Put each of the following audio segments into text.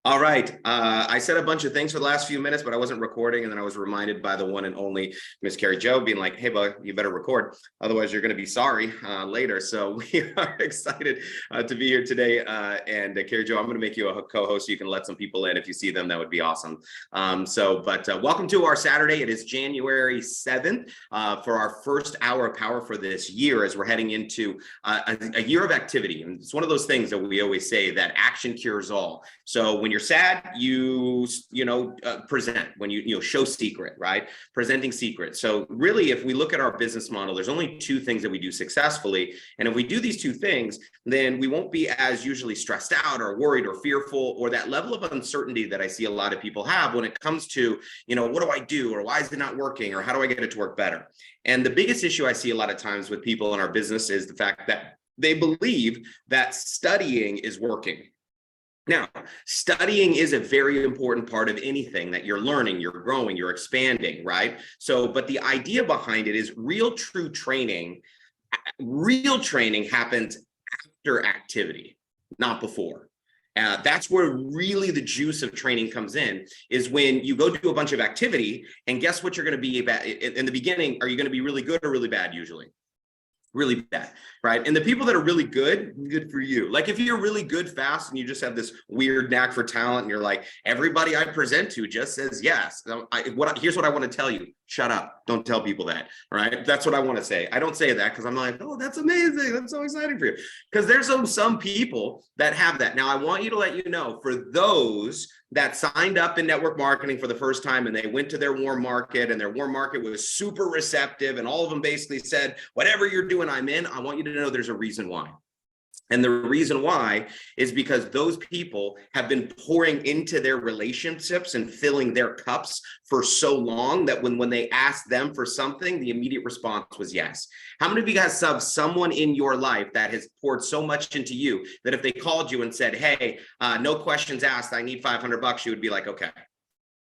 All right. I said a bunch of things for the last few minutes, but I wasn't recording. And then I was reminded by the one and only Miss Carrie Joe being like, hey, bud, you better record. Otherwise, you're going to be sorry later. So we are excited to be here today. And Carrie Joe, I'm going to make you a co-host so you can let some people in. If you see them, that would be awesome. But welcome to our Saturday. It is January 7th for our first hour of power for this year as we're heading into a year of activity. And it's one of those things that we always say that action cures all. So when you're sad, you present. When you show secret, right? Presenting secret. So really, if we look at our business model, there's only two things that we do successfully. And if we do these two things, then we won't be as usually stressed out or worried or fearful, or that level of uncertainty that I see a lot of people have when it comes to, what do I do? Or why is it not working? Or how do I get it to work better? And the biggest issue I see a lot of times with people in our business is the fact that they believe that studying is working. Now, studying is a very important part of anything that you're learning, you're growing, you're expanding, right? So, but the idea behind it is real training happens after activity, not before. That's where really the juice of training comes in, is when you go do a bunch of activity, and guess what you're going to be about in the beginning. Are you going to be really good or really bad? Usually really bad, right? And the people that are really good for you. Like if you're really good fast and you just have this weird knack for talent and you're like, everybody I present to just says yes. Here's what I want to tell you. Shut up. Don't tell people that, right? That's what I want to say. I don't say that because I'm like, oh, that's amazing. That's so exciting for you. Because there's some people that have that. Now, I want you to let you know, for those that signed up in network marketing for the first time and they went to their warm market and their warm market was super receptive and all of them basically said, whatever you're doing, I'm in. I want you to know there's a reason why. And the reason why is because those people have been pouring into their relationships and filling their cups for so long that when they asked them for something, the immediate response was yes. How many of you guys have someone in your life that has poured so much into you that if they called you and said, hey, no questions asked, I need $500, you would be like, okay.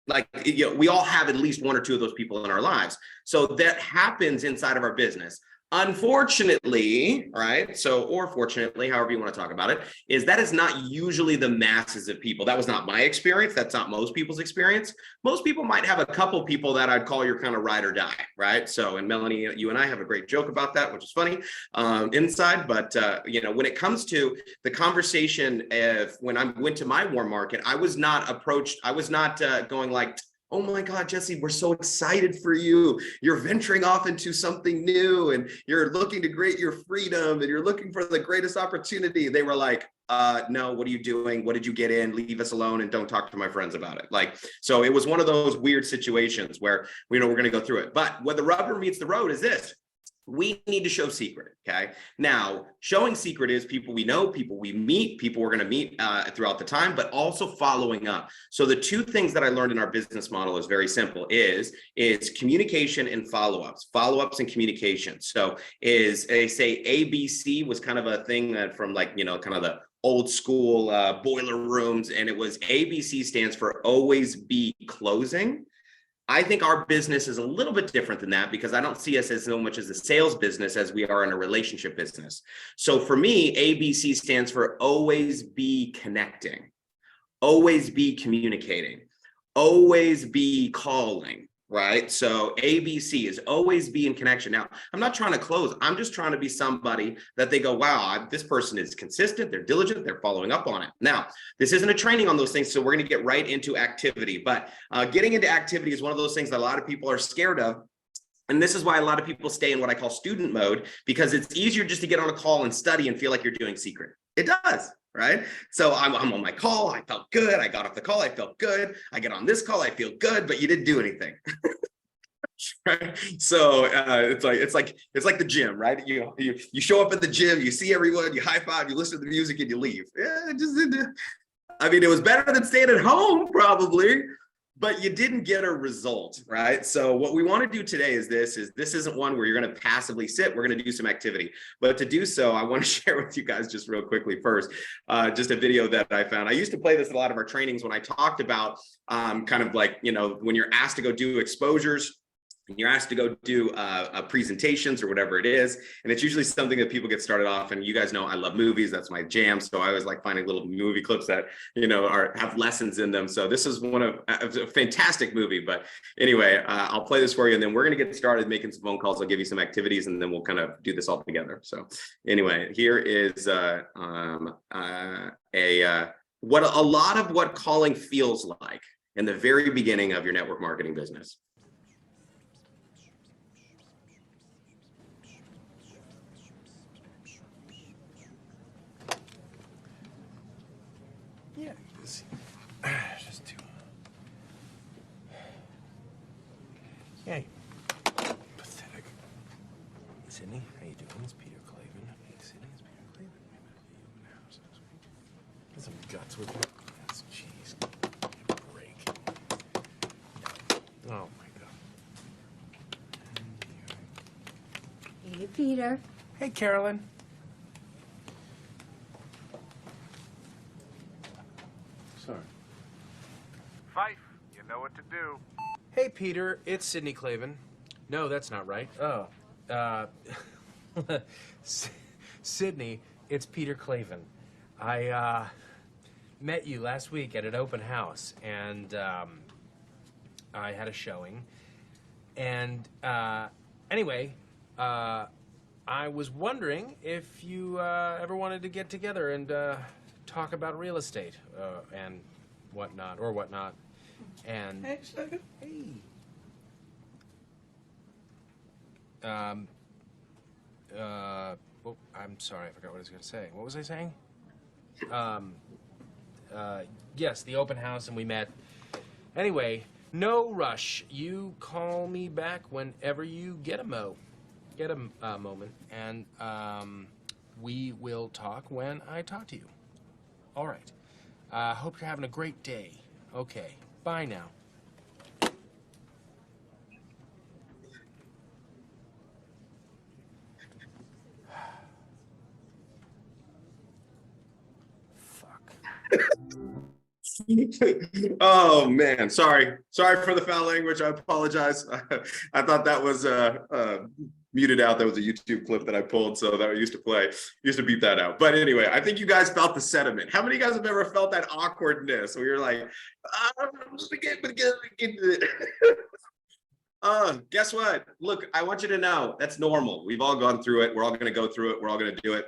Like, we all have at least one or two of those people in our lives. So that happens inside of our business. Unfortunately, right? Or fortunately, however you want to talk about it, that is not usually the masses of people. That was not my experience. That's not most people's experience. Most people might have a couple people that I'd call your kind of ride or die, right? So, and Melanie, you and I have a great joke about that, which is funny inside. But, when it comes to the conversation, when I went to my warm market, I was not going like, oh my God, Jesse, we're so excited for you. You're venturing off into something new and you're looking to create your freedom and you're looking for the greatest opportunity. They were like, no, what are you doing? What did you get in? Leave us alone and don't talk to my friends about it. So it was one of those weird situations where, we're going to go through it. But where the rubber meets the road is this. We need to show secret, okay? Now, showing secret is people we know, people we meet, people we're going to meet throughout the time, but also following up. So the two things that I learned in our business model is very simple, is communication and follow-ups and communication. So they say ABC was kind of a thing that from kind of the old school boiler rooms, and it was ABC stands for always be closing. I think our business is a little bit different than that because I don't see us as so much as a sales business as we are in a relationship business. So for me, ABC stands for always be connecting, always be communicating, always be calling, right? So ABC is always be in connection. Now, I'm not trying to close. I'm just trying to be somebody that they go, wow, this person is consistent. They're diligent. They're following up on it. Now, this isn't a training on those things. So we're going to get right into activity. But getting into activity is one of those things that a lot of people are scared of. And this is why a lot of people stay in what I call student mode, because it's easier just to get on a call and study and feel like you're doing secret. It does. Right? So I'm on my call. I felt good. I got off the call. I felt good. I get on this call. I feel good, but you didn't do anything. Right? So it's like the gym, right? You show up at the gym, you see everyone, you high five, you listen to the music, and you leave. Yeah, it was better than staying at home, probably. But you didn't get a result, right? So what we want to do today is this isn't one where you're going to passively sit. We're going to do some activity. But to do so, I want to share with you guys just real quickly first, just a video that I found. I used to play this at a lot of our trainings when I talked about kind of like, when you're asked to go do exposures. you're asked to go do presentations or whatever it is. And it's usually something that people get started off. And you guys know I love movies. That's my jam. So I always like finding little movie clips that, have lessons in them. So this is one of a fantastic movie. But anyway, I'll play this for you. And then we're going to get started making some phone calls. I'll give you some activities and then we'll kind of do this all together. So anyway, here is what a lot of what calling feels like in the very beginning of your network marketing business. Yeah, just two. Hey, pathetic. Sydney, how you doing? It's Peter Clavin. Hey, Sydney, it's Peter Clavin. Get some guts with me. That's cheese. Break. Oh my God. Hey, Peter. Hey, Carolyn. Sorry. Fife, you know what to do. Hey, Peter, it's Sydney Clavin. No, that's not right. Oh, Sydney, it's Peter Clavin. I met you last week at an open house, and I had a showing. And anyway, I was wondering if you ever wanted to get together and talk about real estate and whatnot, and Hey, sugar. hey. Well, I'm sorry, I forgot what I was going to say. What was I saying? Yes, the open house, and we met. Anyway, no rush. You call me back whenever you get a moment, and we will talk when I talk to you. All right. Hope you're having a great day. Okay. Bye now. Fuck. Oh man, sorry for the foul language. I apologize. I thought that was muted out. That was a YouTube clip that I pulled, so that I used to beep that out. But anyway, I think you guys felt the sentiment. How many of you guys have ever felt that awkwardness where you're like, guess what? Look, I want you to know that's normal. We've all gone through it. We're all going to go through it. We're all going to do it.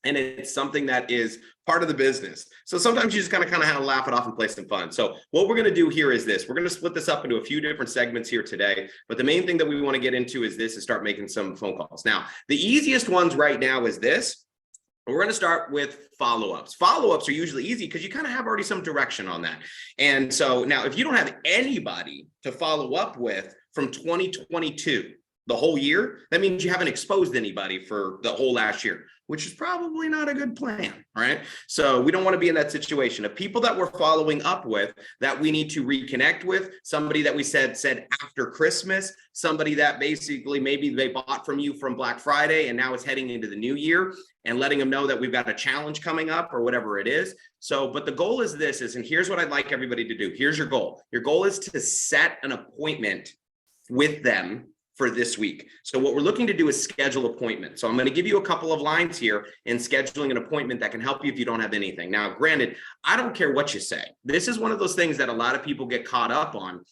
And it's something that is part of the business. So sometimes you just kind of laugh it off and play some fun. So what we're going to do here is this. We're going to split this up into a few different segments here today. But the main thing that we want to get into is start making some phone calls. Now, the easiest ones right now is this. We're going to start with follow-ups. Follow-ups are usually easy because you kind of have already some direction on that. And so now if you don't have anybody to follow up with from 2022, the whole year, that means you haven't exposed anybody for the whole last year, which is probably not a good plan, right? So we don't want to be in that situation of people that we're following up with that we need to reconnect with, somebody that we said after Christmas, somebody that basically maybe they bought from you from Black Friday and now it's heading into the new year, and letting them know that we've got a challenge coming up or whatever it is. So, but the goal is and here's what I'd like everybody to do. Here's your goal. Your goal is to set an appointment with them for this week. So what we're looking to do is schedule appointments. So I'm going to give you a couple of lines here in scheduling an appointment that can help you if you don't have anything. Now, granted, I don't care what you say. This is one of those things that a lot of people get caught up on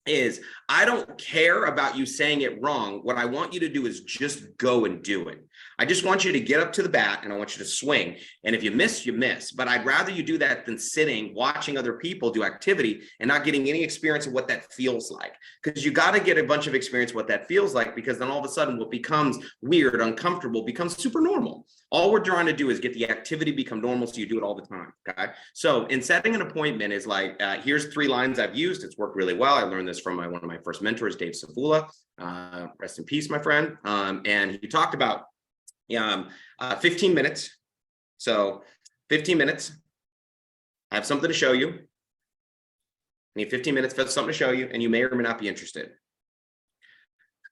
is I don't care about you saying it wrong. What I want you to do is just go and do it. I just want you to get up to the bat and I want you to swing. And if you miss, you miss. But I'd rather you do that than sitting, watching other people do activity and not getting any experience of what that feels like. Because you got to get a bunch of experience what that feels like, because then all of a sudden what becomes weird, uncomfortable, becomes super normal. All we're trying to do is get the activity become normal so you do it all the time, okay? So in setting an appointment is like, here's 3 lines I've used. It's worked really well. I learned this from one of my first mentors, Dave Savula. Rest in peace, my friend. And he talked about 15 minutes. So 15 minutes. I have something to show you. I need 15 minutes for something to show you, and you may or may not be interested.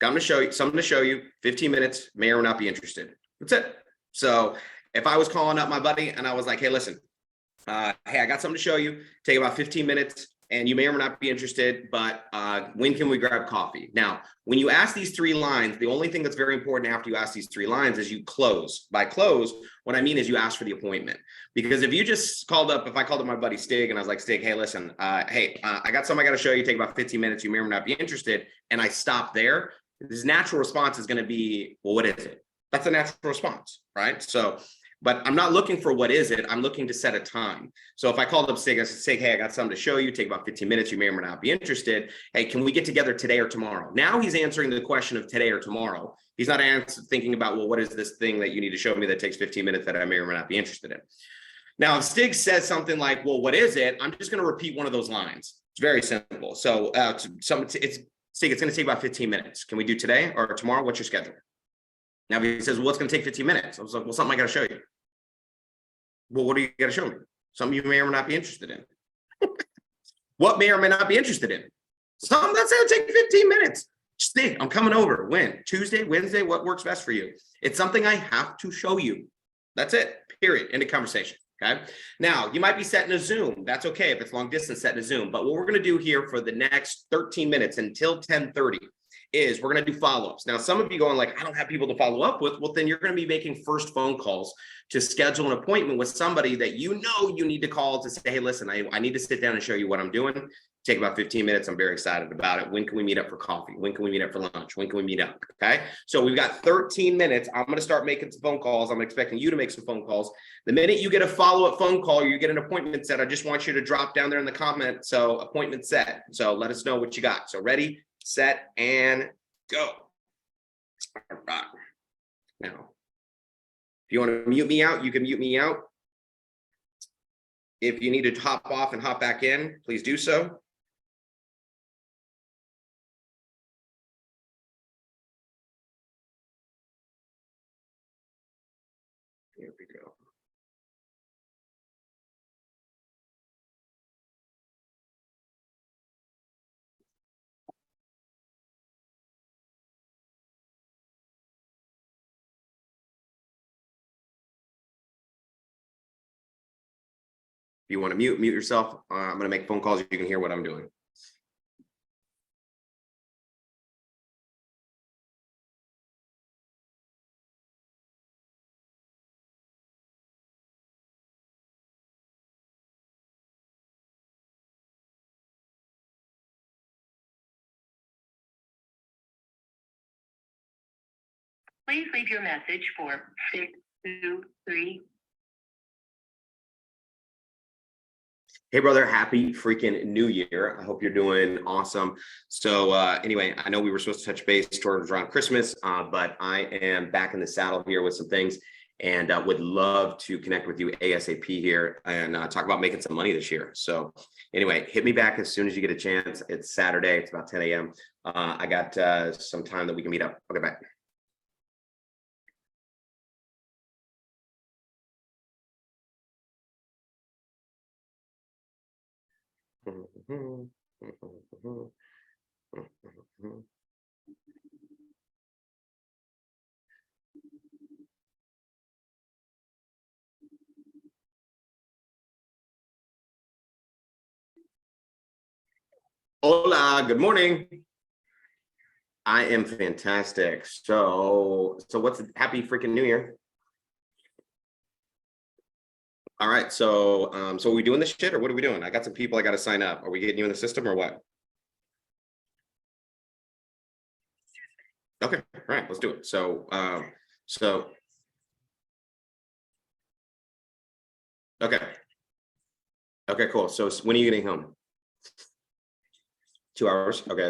I'm going to show you something to show you. 15 minutes, may or may not be interested. That's it. So if I was calling up my buddy and I was like, hey, listen, hey, I got something to show you. Take about 15 minutes. and you may or may not be interested, but when can we grab coffee? Now, when you ask these 3 lines, the only thing that's very important after you ask these 3 lines is you close. By close, what I mean is you ask for the appointment. Because if you just called up, if I called up my buddy Stig and I was like, Stig, hey, listen, I got something I got to show you, take about 15 minutes, you may or may not be interested, and I stop there, his natural response is going to be, well, what is it? That's a natural response, right? So, but I'm not looking for what is it, I'm looking to set a time. So if I called up Stig, I said, Stig, hey, I got something to show you, take about 15 minutes, you may or may not be interested. Hey, can we get together today or tomorrow? Now he's answering the question of today or tomorrow. He's not thinking about, well, what is this thing that you need to show me that takes 15 minutes that I may or may not be interested in? Now, if Stig says something like, well, what is it? I'm just going to repeat one of those lines. It's very simple. So Stig, it's going to take about 15 minutes. Can we do today or tomorrow? What's your schedule? Now, if he says, well, it's going to take 15 minutes. I was like, well, something I got to show you. Well, what do you got to show me? Something you may or may not be interested in. What may or may not be interested in? Something that's going to take 15 minutes. Stig, I'm coming over. When? Tuesday, Wednesday? What works best for you? It's something I have to show you. That's it. Period. End of conversation. Okay. Now, you might be setting a Zoom. That's okay if it's long distance, setting a Zoom. But what we're going to do here for the next 13 minutes until 10:30 is we're going to do follow-ups. Now, some of you going like, I don't have people to follow up with. Well, then you're going to be making first phone calls to schedule an appointment with somebody that you know you need to call to say, hey, listen, I need to sit down and show you what I'm doing. Take about 15 minutes. I'm very excited about it. When can we meet up for coffee? When can we meet up for lunch? When can we meet up? Okay. So we've got 13 minutes. I'm going to start making some phone calls. I'm expecting you to make some phone calls. The minute you get a follow-up phone call, or you get an appointment set, I just want you to drop down there in the comment. So appointment set. So let us know what you got. So ready, set, and go. All right. Now, if you want to mute me out, you can mute me out. If you need to hop off and hop back in, please do so. Here we go. If you want to mute yourself. I'm going to make phone calls. You can hear what I'm doing. Please leave your message for 623. Hey, brother, happy freaking New Year. I hope you're doing awesome. So anyway, I know we were supposed to touch base towards around Christmas, but I am back in the saddle here with some things and would love to connect with you ASAP here and talk about making some money this year. So anyway, hit me back as soon as you get a chance. It's Saturday. It's about 10 a.m. I got some time that we can meet up. Okay, bye. Hola, good morning. I am fantastic. So what's happy freaking New Year? All right, so are we doing this shit or what are we doing? I got some people I got to sign up. Are we getting you in the system or what? Okay, all right, let's do it. So okay, cool. So when are you getting home? 2 hours. Okay,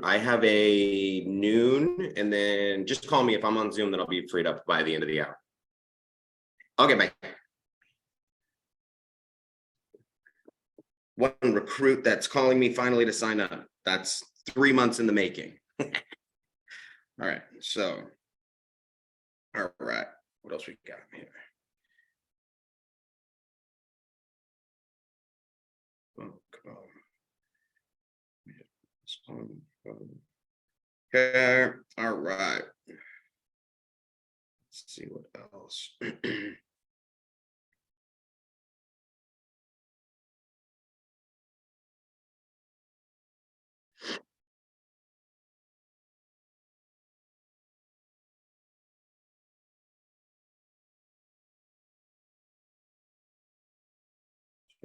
I have a noon, and then just call me if I'm on Zoom. Then I'll be freed up by the end of the hour. Okay, bye. One recruit that's calling me finally to sign up. That's 3 months in the making. All right, so all right, what else we got here? Oh, come on. Okay, all right. Let's see what else.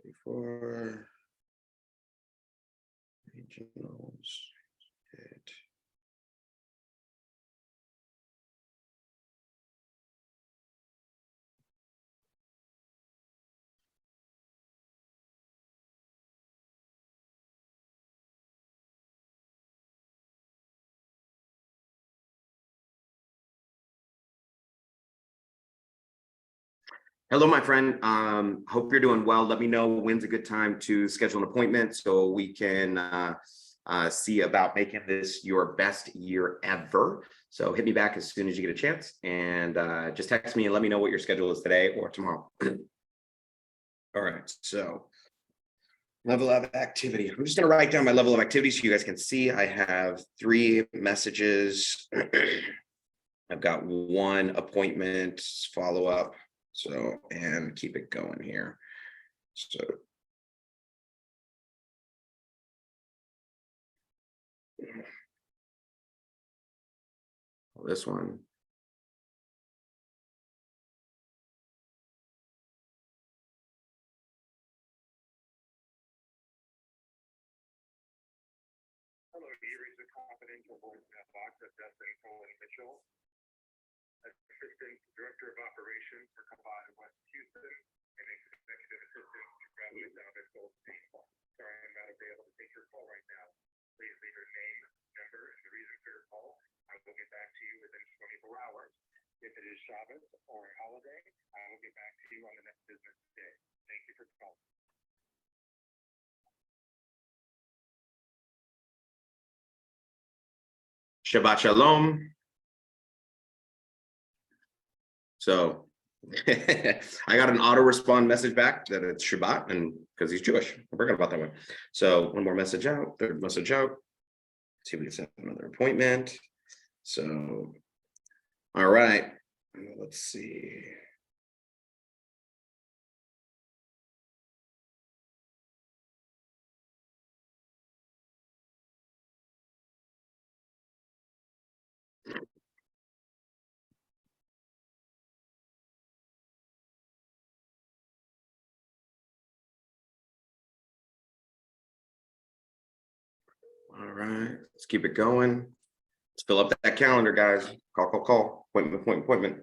24 regionals. Hit. Hello, my friend. Hope you're doing well. Let me know when's a good time to schedule an appointment so we can see about making this your best year ever. So hit me back as soon as you get a chance, and just text me and let me know what your schedule is today or tomorrow. All right, so level of activity. I'm just going to write down my level of activity so you guys can see. I have 3 messages. I've got 1 appointment follow up. So, and keep it going here. So this one. Hello, here is a confidential voicemail box of Dustin Colin Mitchell, Assistant Director of Operations for Combined West Houston and Executive Assistant to Graduate down at Goldstein. Sorry, I'm not available to take your call right now. Please leave your name, number, and the reason for your call. I will get back to you within 24 hours. If it is Shabbos or a holiday, I will get back to you on the next business day. Thank you for calling. Shabbat Shalom. So I got an auto respond message back that it's Shabbat, and because he's Jewish, I forgot about that one. So 1 more message out, 3rd message out. See if we can set another appointment. So, all right, let's see. All right, let's keep it going. Let's fill up that calendar, guys. Call. Appointment.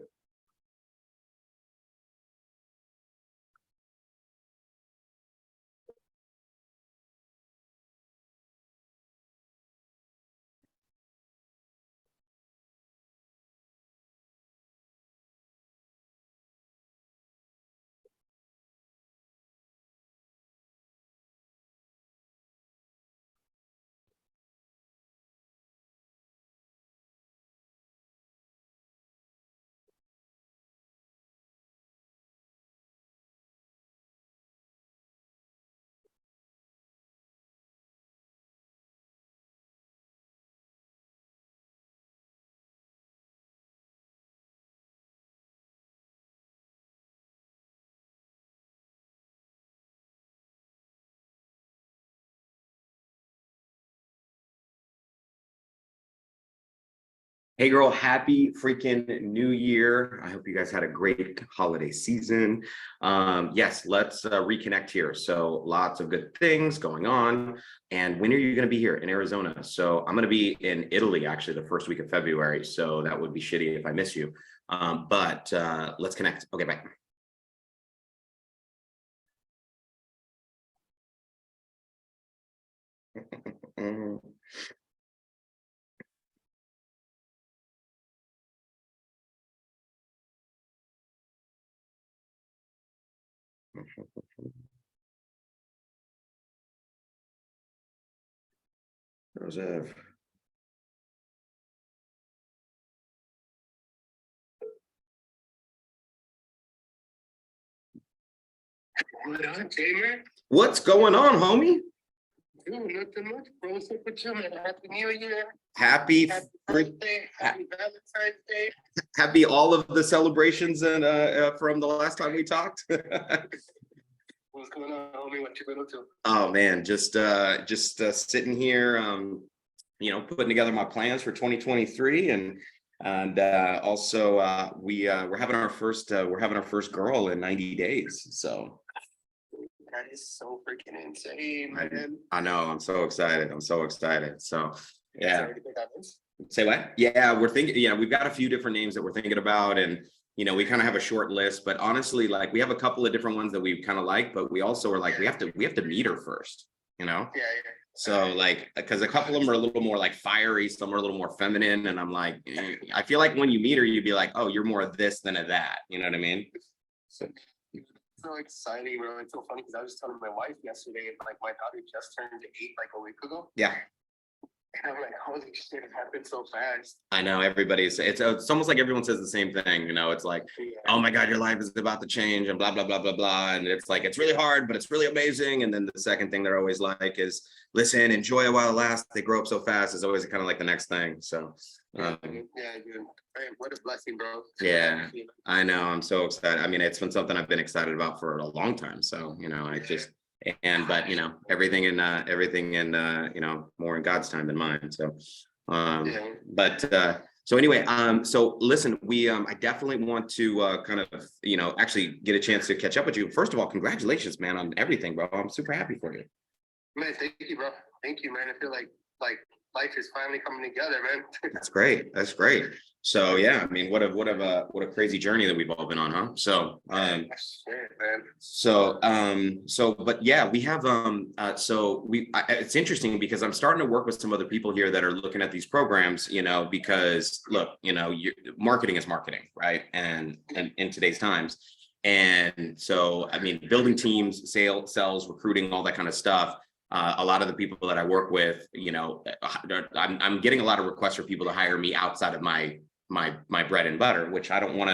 Hey girl, happy freaking new year. I hope you guys had a great holiday season. Yes, let's reconnect here. So lots of good things going on. And when are you going to be here in Arizona? So I'm going to be in Italy actually the first week of February. So that would be shitty if I miss you. But let's connect. Okay, bye. Joseph. What up, Tamer? What's going on, homie? Dude, nothing much, bro. What's up with you, man? Happy New Year. Happy Birthday. Happy Valentine's Day. happy all of the celebrations and from the last time we talked. What's going on, homie? What you been up to? Oh man, just sitting here, putting together my plans for 2023, and also we're having our first girl in 90 days. So that is so freaking insane, man. I know. I'm so excited. I'm so excited. So yeah. Sorry to pick on this. Say what? Yeah, we're thinking, yeah, we've got a few different names that we're thinking about, and we kind of have a short list, but honestly, like we have a couple of different ones that we kind of like, but we also are like, we have to meet her first, Yeah. So like, because a couple of them are a little more like fiery, some are a little more feminine, and I'm like, I feel like when you meet her, you'd be like, oh, you're more of this than of that. You know what I mean? So Exciting, bro. It's so funny because I was telling my wife yesterday, like my daughter just turned 8 like a week ago. yeah. And I'm like, holy shit, it happened so fast. I know it's almost like everyone says the same thing, it's like, oh my God, your life is about to change and blah, blah, blah, blah, blah. And it's like, it's really hard, but it's really amazing. And then the second thing they're always like is, listen, enjoy it while it lasts. They grow up so fast is always kind of like the next thing. So, Yeah, dude. Hey, what a blessing, bro. yeah, I know. I'm so excited. I mean, it's been something I've been excited about for a long time. So, but everything in more in God's time than mine. So so anyway, so listen, I definitely want to kind of actually get a chance to catch up with you. First of all, congratulations, man, on everything, bro. I'm super happy for you. Man, thank you, bro. Thank you, man. I feel like life is finally coming together, man. That's great. So yeah, I mean, what a crazy journey that we've all been on, huh? So Shit, man. But yeah, we have it's interesting because I'm starting to work with some other people here that are looking at these programs, because look, marketing is marketing, right? And in today's times. And so, I mean, building teams, sales, recruiting, all that kind of stuff. A lot of the people that I work with, I'm getting a lot of requests for people to hire me outside of my bread and butter, which I don't want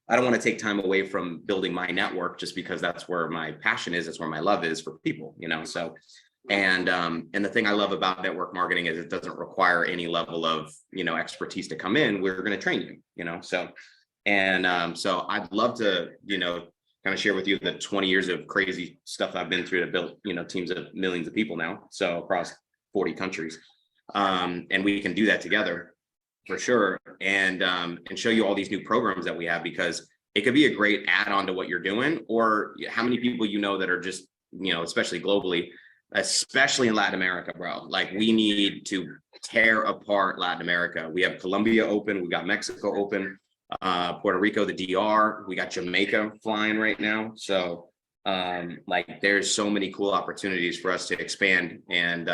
to take time away from building my network just because that's where my passion is. That's where my love is for people, So, and the thing I love about network marketing is it doesn't require any level of, expertise to come in. We're going to train you, so I'd love to, kind of share with you the 20 years of crazy stuff I've been through to build, teams of millions of people now. So across 40 countries. And we can do that together for sure. And show you all these new programs that we have, because it could be a great add-on to what you're doing, or how many people that are just, especially globally, especially in Latin America, bro. Like we need to tear apart Latin America. We have Colombia open, we got Mexico open. Puerto Rico, the DR, we got Jamaica flying right now. So there's so many cool opportunities for us to expand, and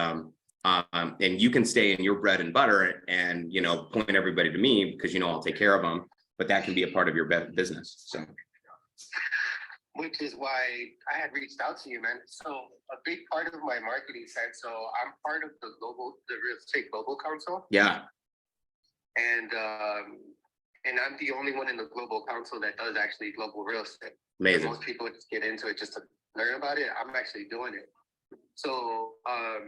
you can stay in your bread and butter and, point everybody to me because, I'll take care of them, but that can be a part of your business. So. Which is why I had reached out to you, man. So a big part of my marketing side, so I'm part of the Real Estate Global Council. Yeah. And I'm the only one in the Global Council that does actually global real estate. Amazing. Most people just get into it just to learn about it. I'm actually doing it. So, I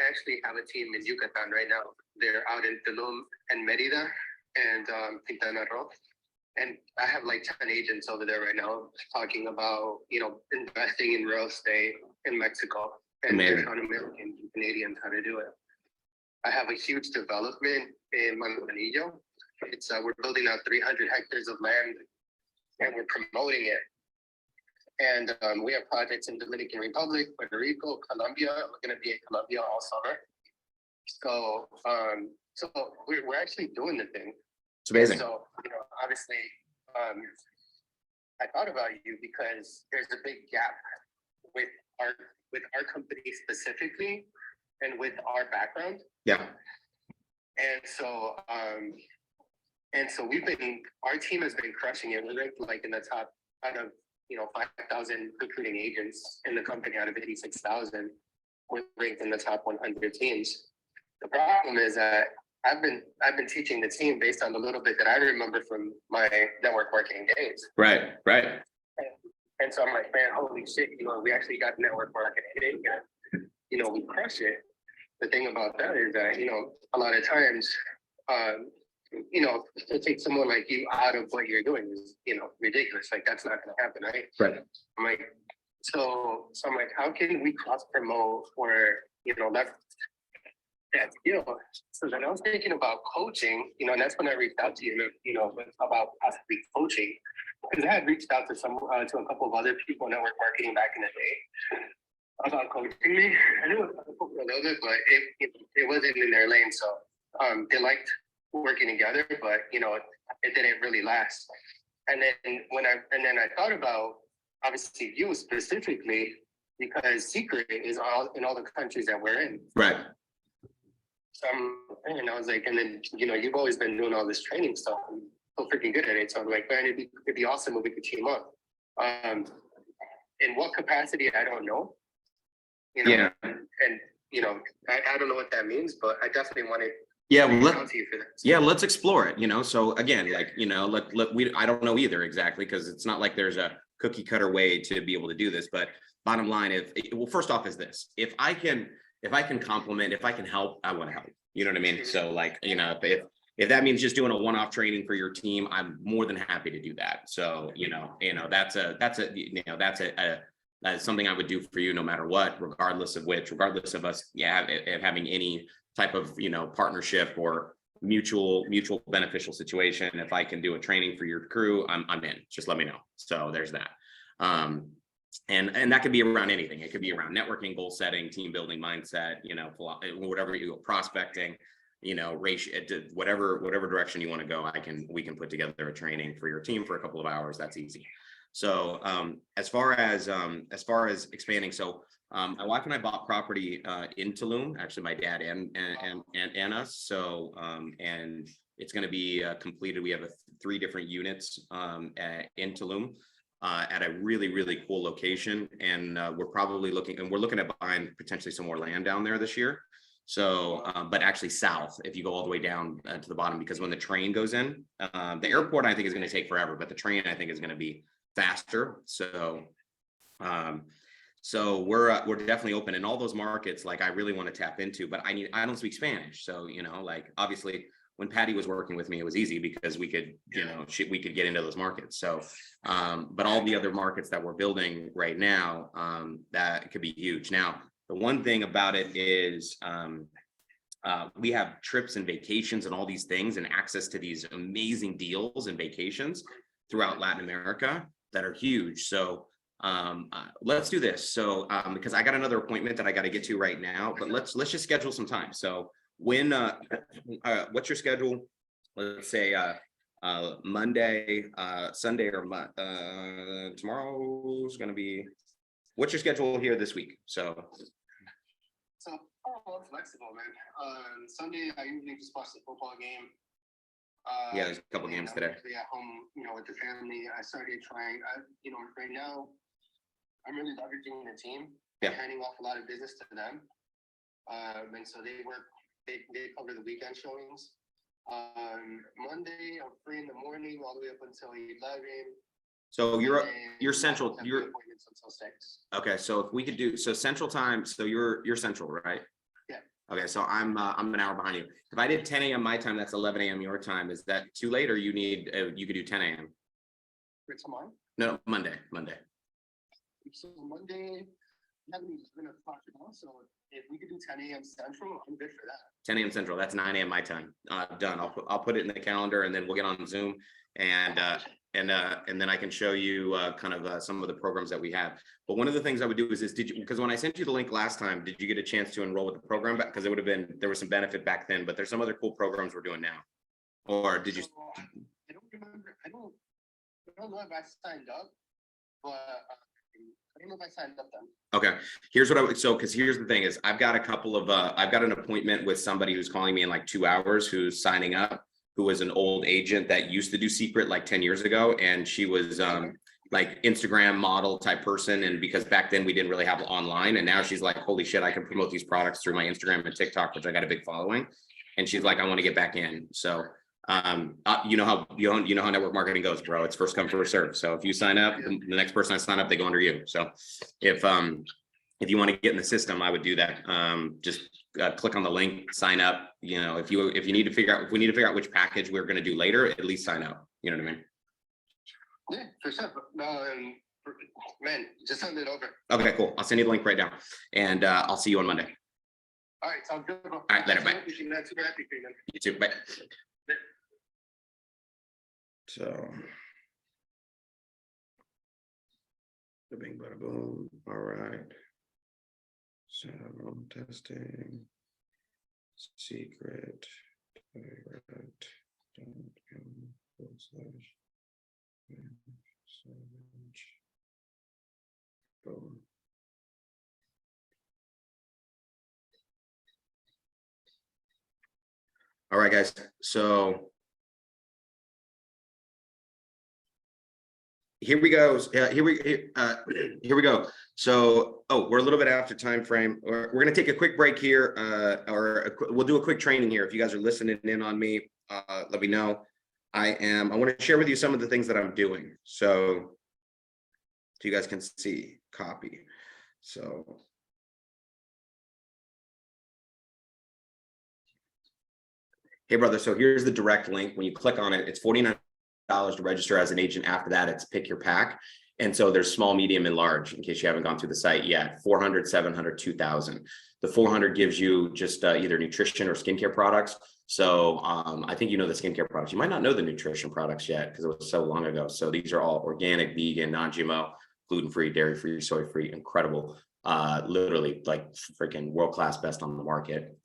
actually have a team in Yucatan right now. They're out in Tulum and Merida and Quintana Roo. And I have like 10 agents over there right now talking about, investing in real estate in Mexico and trying to Americans and Canadians how to do it. I have a huge development in Manzanillo. We're building out 300 hectares of land, and we're promoting it. And we have projects in Dominican Republic, Puerto Rico, Colombia. We're going to be in Colombia all summer. So we're actually doing the thing. It's amazing. So obviously, I thought about you because there's a big gap with our company specifically, and with our background. Yeah. And so our team has been crushing it. We're ranked like in the top out of 5,000 recruiting agents in the company out of 86,000. We're ranked in the top 100 teams. The problem is that I've been teaching the team based on the little bit that I remember from my network marketing days. Right. And so I'm like, man, holy shit, we actually got network marketing in. We crush it. The thing about that is that, a lot of times, to take someone like you out of what you're doing is, ridiculous. Like, that's not going to happen, right? Right. I'm like, so I'm like, how can we cross promote where, so then I was thinking about coaching, and that's when I reached out to you, about possibly coaching. because I had reached out to to a couple of other people in network marketing back in the day about coaching me. I knew a couple a little bit, but it wasn't in their lane. So they liked working together, but it didn't really last. And then I thought about obviously you specifically because Secret is in all the countries that we're in. Right. So and I was like, and then you've always been doing all this training stuff. I'm so freaking good at it. So I'm like, man, it'd be awesome if we could team up. In what capacity, I don't know. Yeah. And I don't know what that means, but I definitely want to. Yeah, let's explore it. So again, I don't know either exactly, because it's not like there's a cookie cutter way to be able to do this. But bottom line, first off is this: if I can compliment, if I can help, I want to help. You know what I mean? So if that means just doing a one-off training for your team, I'm more than happy to do that. So that's something I would do for you no matter what, regardless of us having any type of partnership or mutual beneficial situation. If I can do a training for your crew, I'm in. Just let me know. So there's that. And that could be around anything. It could be around networking, goal setting, team building, mindset, whatever you go, prospecting, ratio, whatever direction you want to go. We can put together a training for your team for a couple of hours. That's easy. So as far as expanding, so my wife and I bought property in Tulum, actually my dad and us. So and it's going to be completed. We have 3 different units in Tulum at a really, really cool location. And we're looking at buying potentially some more land down there this year. So, but actually south, if you go all the way down to the bottom, because when the train goes in, the airport, I think is going to take forever, but the train, I think, is going to be faster. So, so we're definitely open in all those markets. I really want to tap into, but I don't speak Spanish. So, obviously when Patty was working with me, it was easy because we could, we could get into those markets. So, but all the other markets that we're building right now, that could be huge. Now, the one thing about it is we have trips and vacations and all these things and access to these amazing deals and vacations throughout Latin America that are huge. So let's do this. So because I got another appointment that I got to get to right now, but let's just schedule some time. So when what's your schedule? Let's say Monday, Sunday, or tomorrow's going to be. What's your schedule here this week? So flexible, man. Sunday I usually just watch the football game. Yeah, there's a couple games today. At home, with the family. I started trying. Right now, I'm really leveraging the team. Yeah. Handing off a lot of business to them, and so they work. They cover the weekend showings. Monday, I'm free in the morning all the way up until 11. So you're central. You're appointments until 6. okay. So if we could do central time. So you're central, right? Yeah. Okay. So I'm an hour behind you. If I did 10 a.m. my time, that's 11 a.m. your time. Is that too late, or you could do 10 a.m. For tomorrow? No, Monday. So Monday, we have 11 o'clock now. So if we could do 10 a.m. Central, I'm good for that. 10 a.m. Central. That's 9 a.m. my time. Done. I'll put it in the calendar, and then we'll get on Zoom and then I can show you some of the programs that we have. But one of the things I would do is because when I sent you the link last time, did you get a chance to enroll with the program? Because there was some benefit back then, but there's some other cool programs we're doing now. Or did you? I don't remember. I don't know if I signed up, but I don't know if I signed up then. Okay. Here's what because here's the thing is I've got an appointment with somebody who's calling me in like 2 hours, who's signing up, who was an old agent that used to do Secret like 10 years ago. And she was like Instagram model type person. And because back then we didn't really have online, and now she's like, holy shit, I can promote these products through my Instagram and TikTok, which I got a big following. And she's like, I want to get back in. So you know how network marketing goes, bro. It's first come, first serve. So if you sign up, the next person I sign up, they go under you. So if you want to get in the system, I would do that. Just click on the link, sign up. If we need to figure out which package we're going to do later, at least sign up. You know what I mean? Yeah, for sure. Man, just send it over. Okay, cool. I'll send you the link right now, and I'll see you on Monday. All right, sounds good. All right, later. Bye. You too. Bye. So. Bing, bada, boom. All right. Sound testing. Secret. Boom. All right, guys. So here we go. Here we go. So, we're a little bit after time frame. We're going to take a quick break here, we'll do a quick training here. If you guys are listening in on me, let me know. I want to share with you some of the things that I'm doing, so you guys can see. Copy. So. Hey, brother. So here's the direct link. When you click on it, it's $49 to register as an agent. After that, it's pick your pack. And so there's small, medium, and large, in case you haven't gone through the site yet. 400, 700, 2,000. The 400 gives you just either nutrition or skincare products. So I think you know the skincare products. You might not know the nutrition products yet because it was so long ago. So these are all organic, vegan, non-GMO, gluten-free, dairy-free, soy-free, incredible. Literally like freaking world-class, best on the market.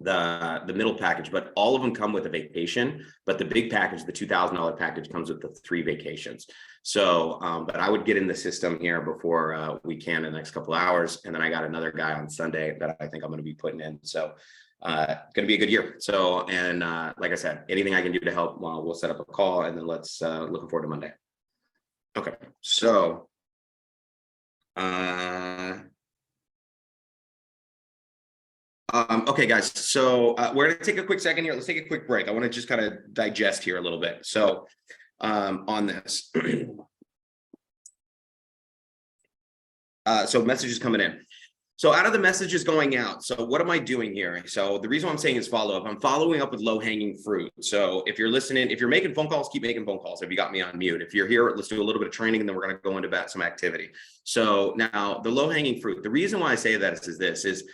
The middle package, but all of them come with a vacation, but the big package, the $2,000 package, comes with the 3 vacations. So but I would get in the system here before we can in the next couple of hours, and then I got another guy on Sunday that I think I'm going to be putting in. So going to be a good year. So, and like I said, anything I can do to help, we'll set up a call, and then let's looking forward to Monday. Okay, so okay, guys, so we're going to take a quick second here. Let's take a quick break. I want to just kind of digest here a little bit. So on this. So messages coming in. So out of the messages going out, so what am I doing here? So the reason I'm saying is follow up. I'm following up with low hanging fruit. So if you're listening, if you're making phone calls, keep making phone calls. If you got me on mute, if you're here, let's do a little bit of training, and then we're going to go into some activity. So now the low hanging fruit, the reason why I say that is this is,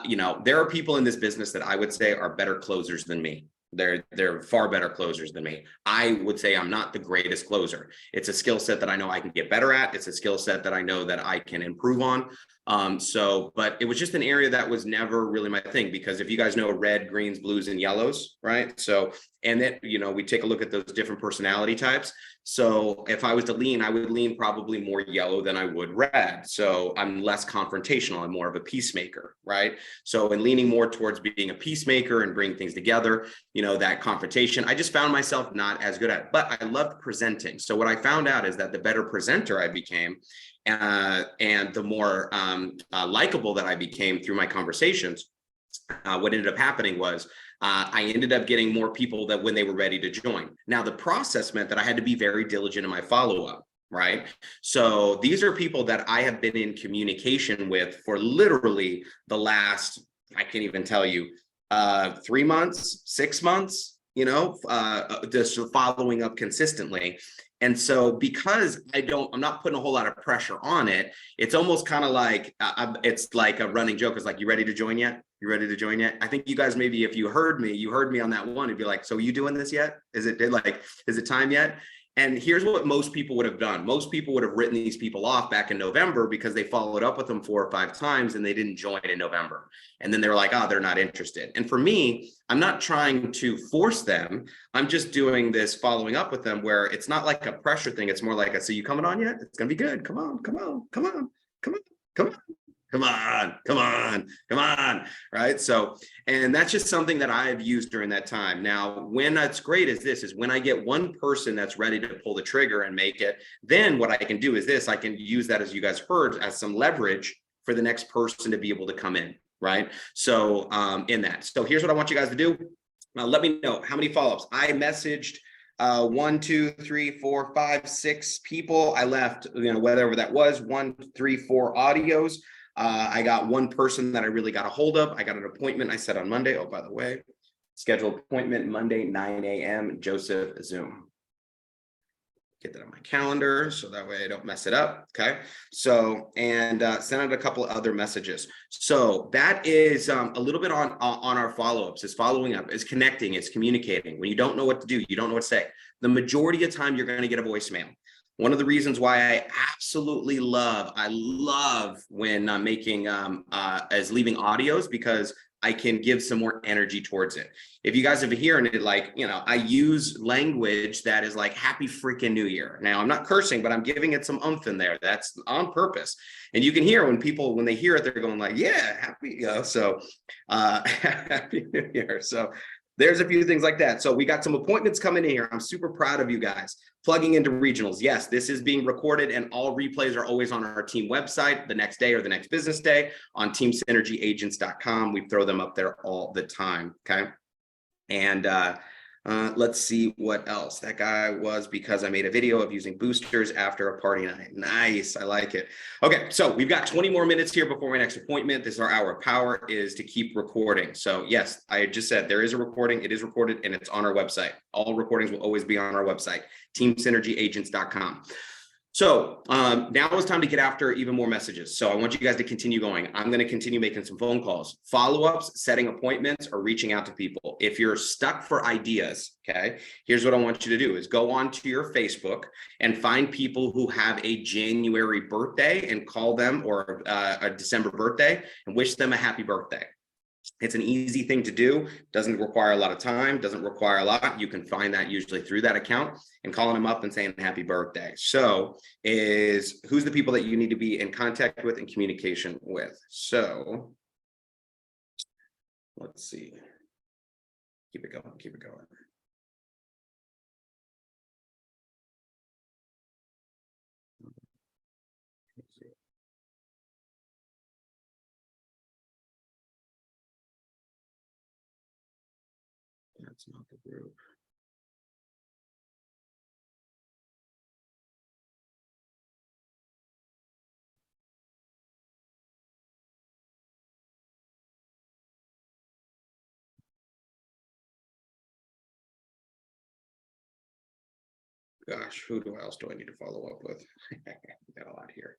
you know, there are people in this business that I would say are better closers than me. They're far better closers than me. I would say I'm not the greatest closer. It's a skill set that I know I can get better at. It's a skill set that I know that I can improve on. But it was just an area that was never really my thing, because if you guys know red, greens, blues, and yellows, right? So, and then, you know, we take a look at those different personality types. So if I was to lean, I would lean probably more yellow than I would red. So I'm less confrontational. I'm more of a peacemaker, right? So in leaning more towards being a peacemaker and bringing things together, you know, that confrontation, I just found myself not as good at it, but I loved presenting. So what I found out is that the better presenter I became, and the more likable that I became through my conversations, what ended up happening was I ended up getting more people that when they were ready to join. Now, the process meant that I had to be very diligent in my follow-up, right? So these are people that I have been in communication with for literally the last, I can't even tell you, 3 months, 6 months, you know, just following up consistently. And so because I'm not putting a whole lot of pressure on it, it's almost kind of like, it's like a running joke. It's like, you ready to join yet? You ready to join yet? I think you guys, maybe if you heard me on that one, it'd be like, so you doing this yet? Is it time yet? And here's what most people would have done. Most people would have written these people off back in November because they followed up with them 4 or 5 times and they didn't join in November. And then they were like, oh, they're not interested. And for me, I'm not trying to force them. I'm just doing this following up with them where it's not like a pressure thing. It's more like so you coming on yet? It's going to be good. Come on, come on, come on, come on, come on. Come on, come on, come on, right? So, and that's just something that I've used during that time. Now, when that's great is when I get one person that's ready to pull the trigger and make it, then what I can do is I can use that, as you guys heard, as some leverage for the next person to be able to come in, right? So in that. So here's what I want you guys to do. Let me know how many follow-ups. I messaged 1, 2, 3, 4, 5, 6 people. I left, you know, whatever that was, 1, 3, 4 audios. I got one person that I really got a hold of. I got an appointment I set on Monday. Oh, by the way, scheduled appointment Monday, 9 a.m. Joseph Zoom. Get that on my calendar so that way I don't mess it up. Okay. So, and send out a couple of other messages. So that is a little bit on our follow-ups, is following up, is connecting, is communicating. When you don't know what to do, you don't know what to say. The majority of time you're going to get a voicemail. One of the reasons why I absolutely love when I'm making as leaving audios, because I can give some more energy towards it. If you guys have been hearing it, like, you know, I use language that is like happy freaking New Year. Now I'm not cursing, but I'm giving it some oomph in there. That's on purpose. And you can hear when they hear it, they're going like, yeah, happy, you know, so happy New Year. So there's a few things like that. So we got some appointments coming in here. I'm super proud of you guys. Plugging into regionals. Yes, this is being recorded and all replays are always on our team website the next day or the next business day on teamsynergyagents.com. We throw them up there all the time. Okay. And let's see what else. That guy was because I made a video of using boosters after a party night. Nice. I like it. Okay. So we've got 20 more minutes here before my next appointment. This is our hour of power, is to keep recording. So yes, I just said there is a recording. It is recorded and it's on our website. All recordings will always be on our website, teamsynergyagents.com. So now it's time to get after even more messages. So I want you guys to continue going. I'm going to continue making some phone calls, follow-ups, setting appointments, or reaching out to people. If you're stuck for ideas, okay, here's what I want you to do is go on to your Facebook and find people who have a January birthday and call them, or a December birthday, and wish them a happy birthday. It's an easy thing to do, doesn't require a lot of time, doesn't require a lot. You can find that usually through that account and calling them up and saying happy birthday. So who's the people that you need to be in contact with and communication with? So let's see. Keep it going, keep it going. That's not the group. Gosh, who else do I need to follow up with? Got a lot here.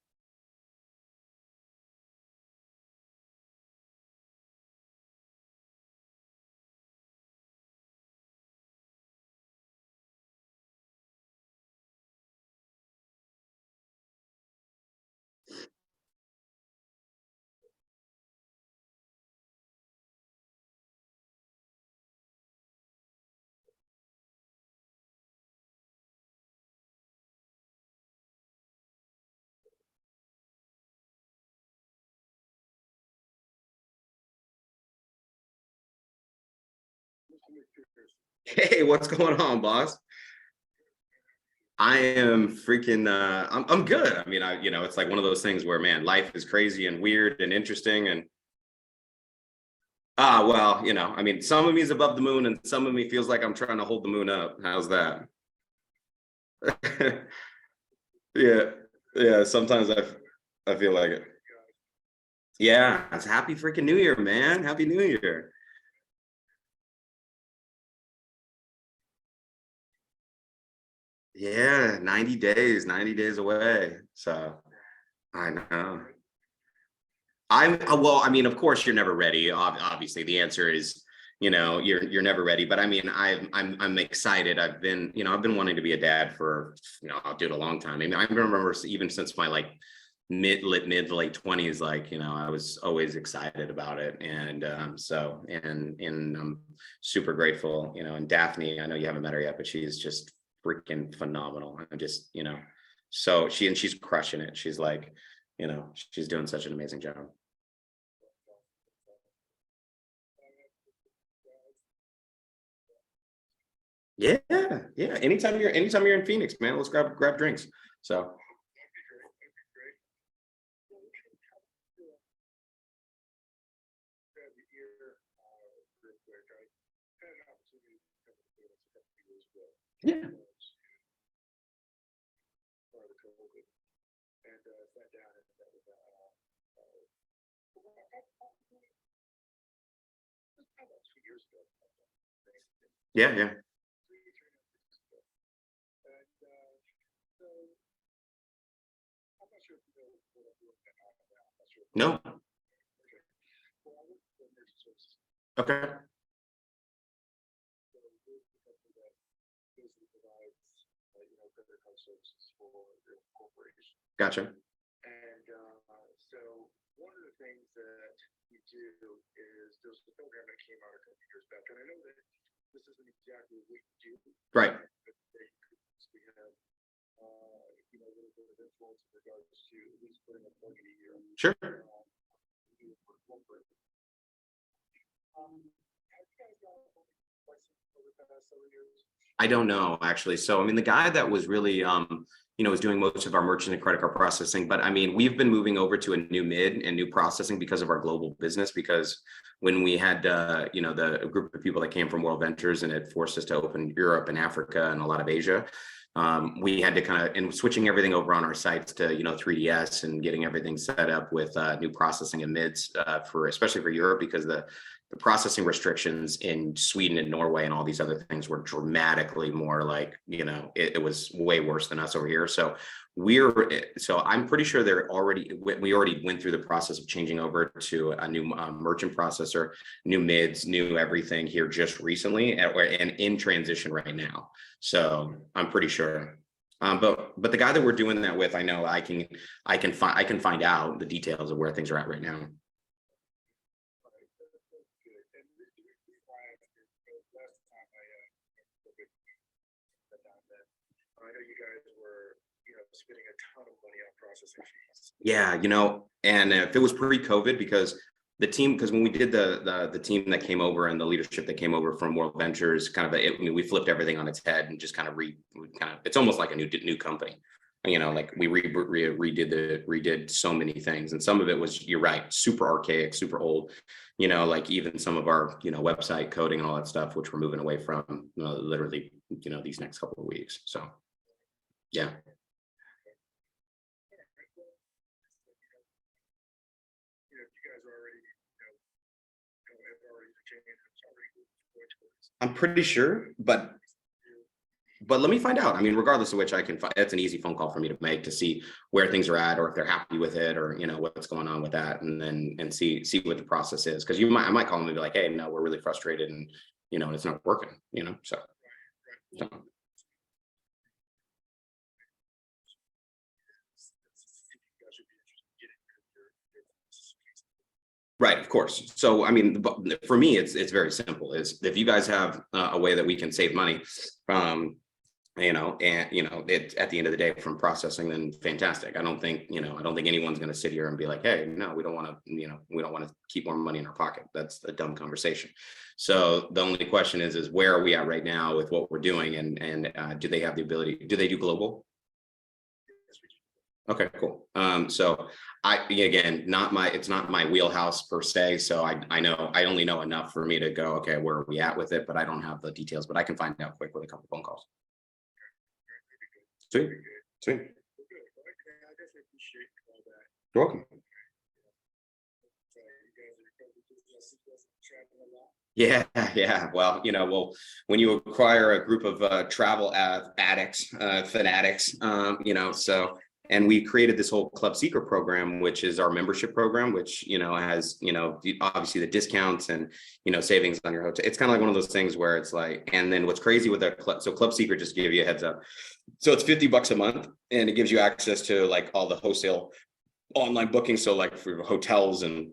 Hey, what's going on, boss? I am freaking I'm good. I mean, it's like one of those things where, man, life is crazy and weird and interesting, and well, I mean, some of me is above the moon and some of me feels like I'm trying to hold the moon up. How's that? Yeah. Yeah, sometimes I feel like it. Yeah, it's happy freaking New Year, man. Happy New Year. Yeah, 90 days away. So I know. Well, I mean, of course you're never ready. Obviously, the answer is, you're never ready. But I mean, I'm excited. I've been wanting to be a dad for, I'll do it a long time. I mean, I remember even since my like mid to late 20s, like, I was always excited about it. And and I'm super grateful, and Daphne, I know you haven't met her yet, but she's just freaking phenomenal. I'm just, so she's crushing it. She's like, she's doing such an amazing job. Yeah, yeah. Anytime you're in Phoenix, man, let's grab drinks. So yeah. Yeah, yeah. No. Okay. credit card services for your corporation. Gotcha. And so one of the things that we do is there's a program that came out a couple years back, and I know that this isn't exactly what we do. Right. But we have, a little bit of influence in regards to at least putting a plug in a year. Sure. Have you guys got license over the past several years? I don't know actually. So I mean, the guy that was really was doing most of our merchant and credit card processing, but I mean, we've been moving over to a new mid and new processing because of our global business. Because when we had the group of people that came from World Ventures and it forced us to open Europe and Africa and a lot of Asia, we had to kind of, and switching everything over on our sites to 3DS and getting everything set up with new processing and mids for especially for Europe, because the processing restrictions in Sweden and Norway and all these other things were dramatically more like, it was way worse than us over here. So I'm pretty sure we already went through the process of changing over to a new merchant processor, new mids, new everything here just recently, and in transition right now. So I'm pretty sure. But the guy that we're doing that with, I know I can find out the details of where things are at right now. I know you guys were, spending a ton of money on processing fees. Yeah, and if it was pre-COVID, because when we did the team that came over and the leadership that came over from World Ventures, we flipped everything on its head and just it's almost like a new company. Like we redid so many things, and some of it was, you're right, super archaic, super old. Like even some of our website coding and all that stuff, which we're moving away from literally these next couple of weeks. So yeah. I'm pretty sure, but let me find out. I mean, regardless of which, I can find, it's an easy phone call for me to make to see where things are at, or if they're happy with it, or what's going on with that, and see what the process is. Because I might call them and be like, hey, no, we're really frustrated, and it's not working. So. Right, of course. So, I mean, for me, it's very simple. Is if you guys have a way that we can save money, it's at the end of the day from processing, then fantastic. I don't think anyone's going to sit here and be like, hey, no, we don't want to keep more money in our pocket. That's a dumb conversation. So the only question is where are we at right now with what we're doing, and do they have the ability? Do they do global? Okay, cool. So it's not my wheelhouse per se. So I only know enough for me to go, okay, where are we at with it? But I don't have the details, but I can find out quick with a couple phone calls. Sweet. You're welcome. Yeah. Well, when you acquire a group of travel addicts, fanatics, and we created this whole Club Secret program, which is our membership program, which, has, obviously the discounts and, savings on your hotel. It's kind of like one of those things where it's like, and then what's crazy with Club Secret, just to give you a heads up. So it's $50 a month, and it gives you access to like all the wholesale online bookings. So like for hotels and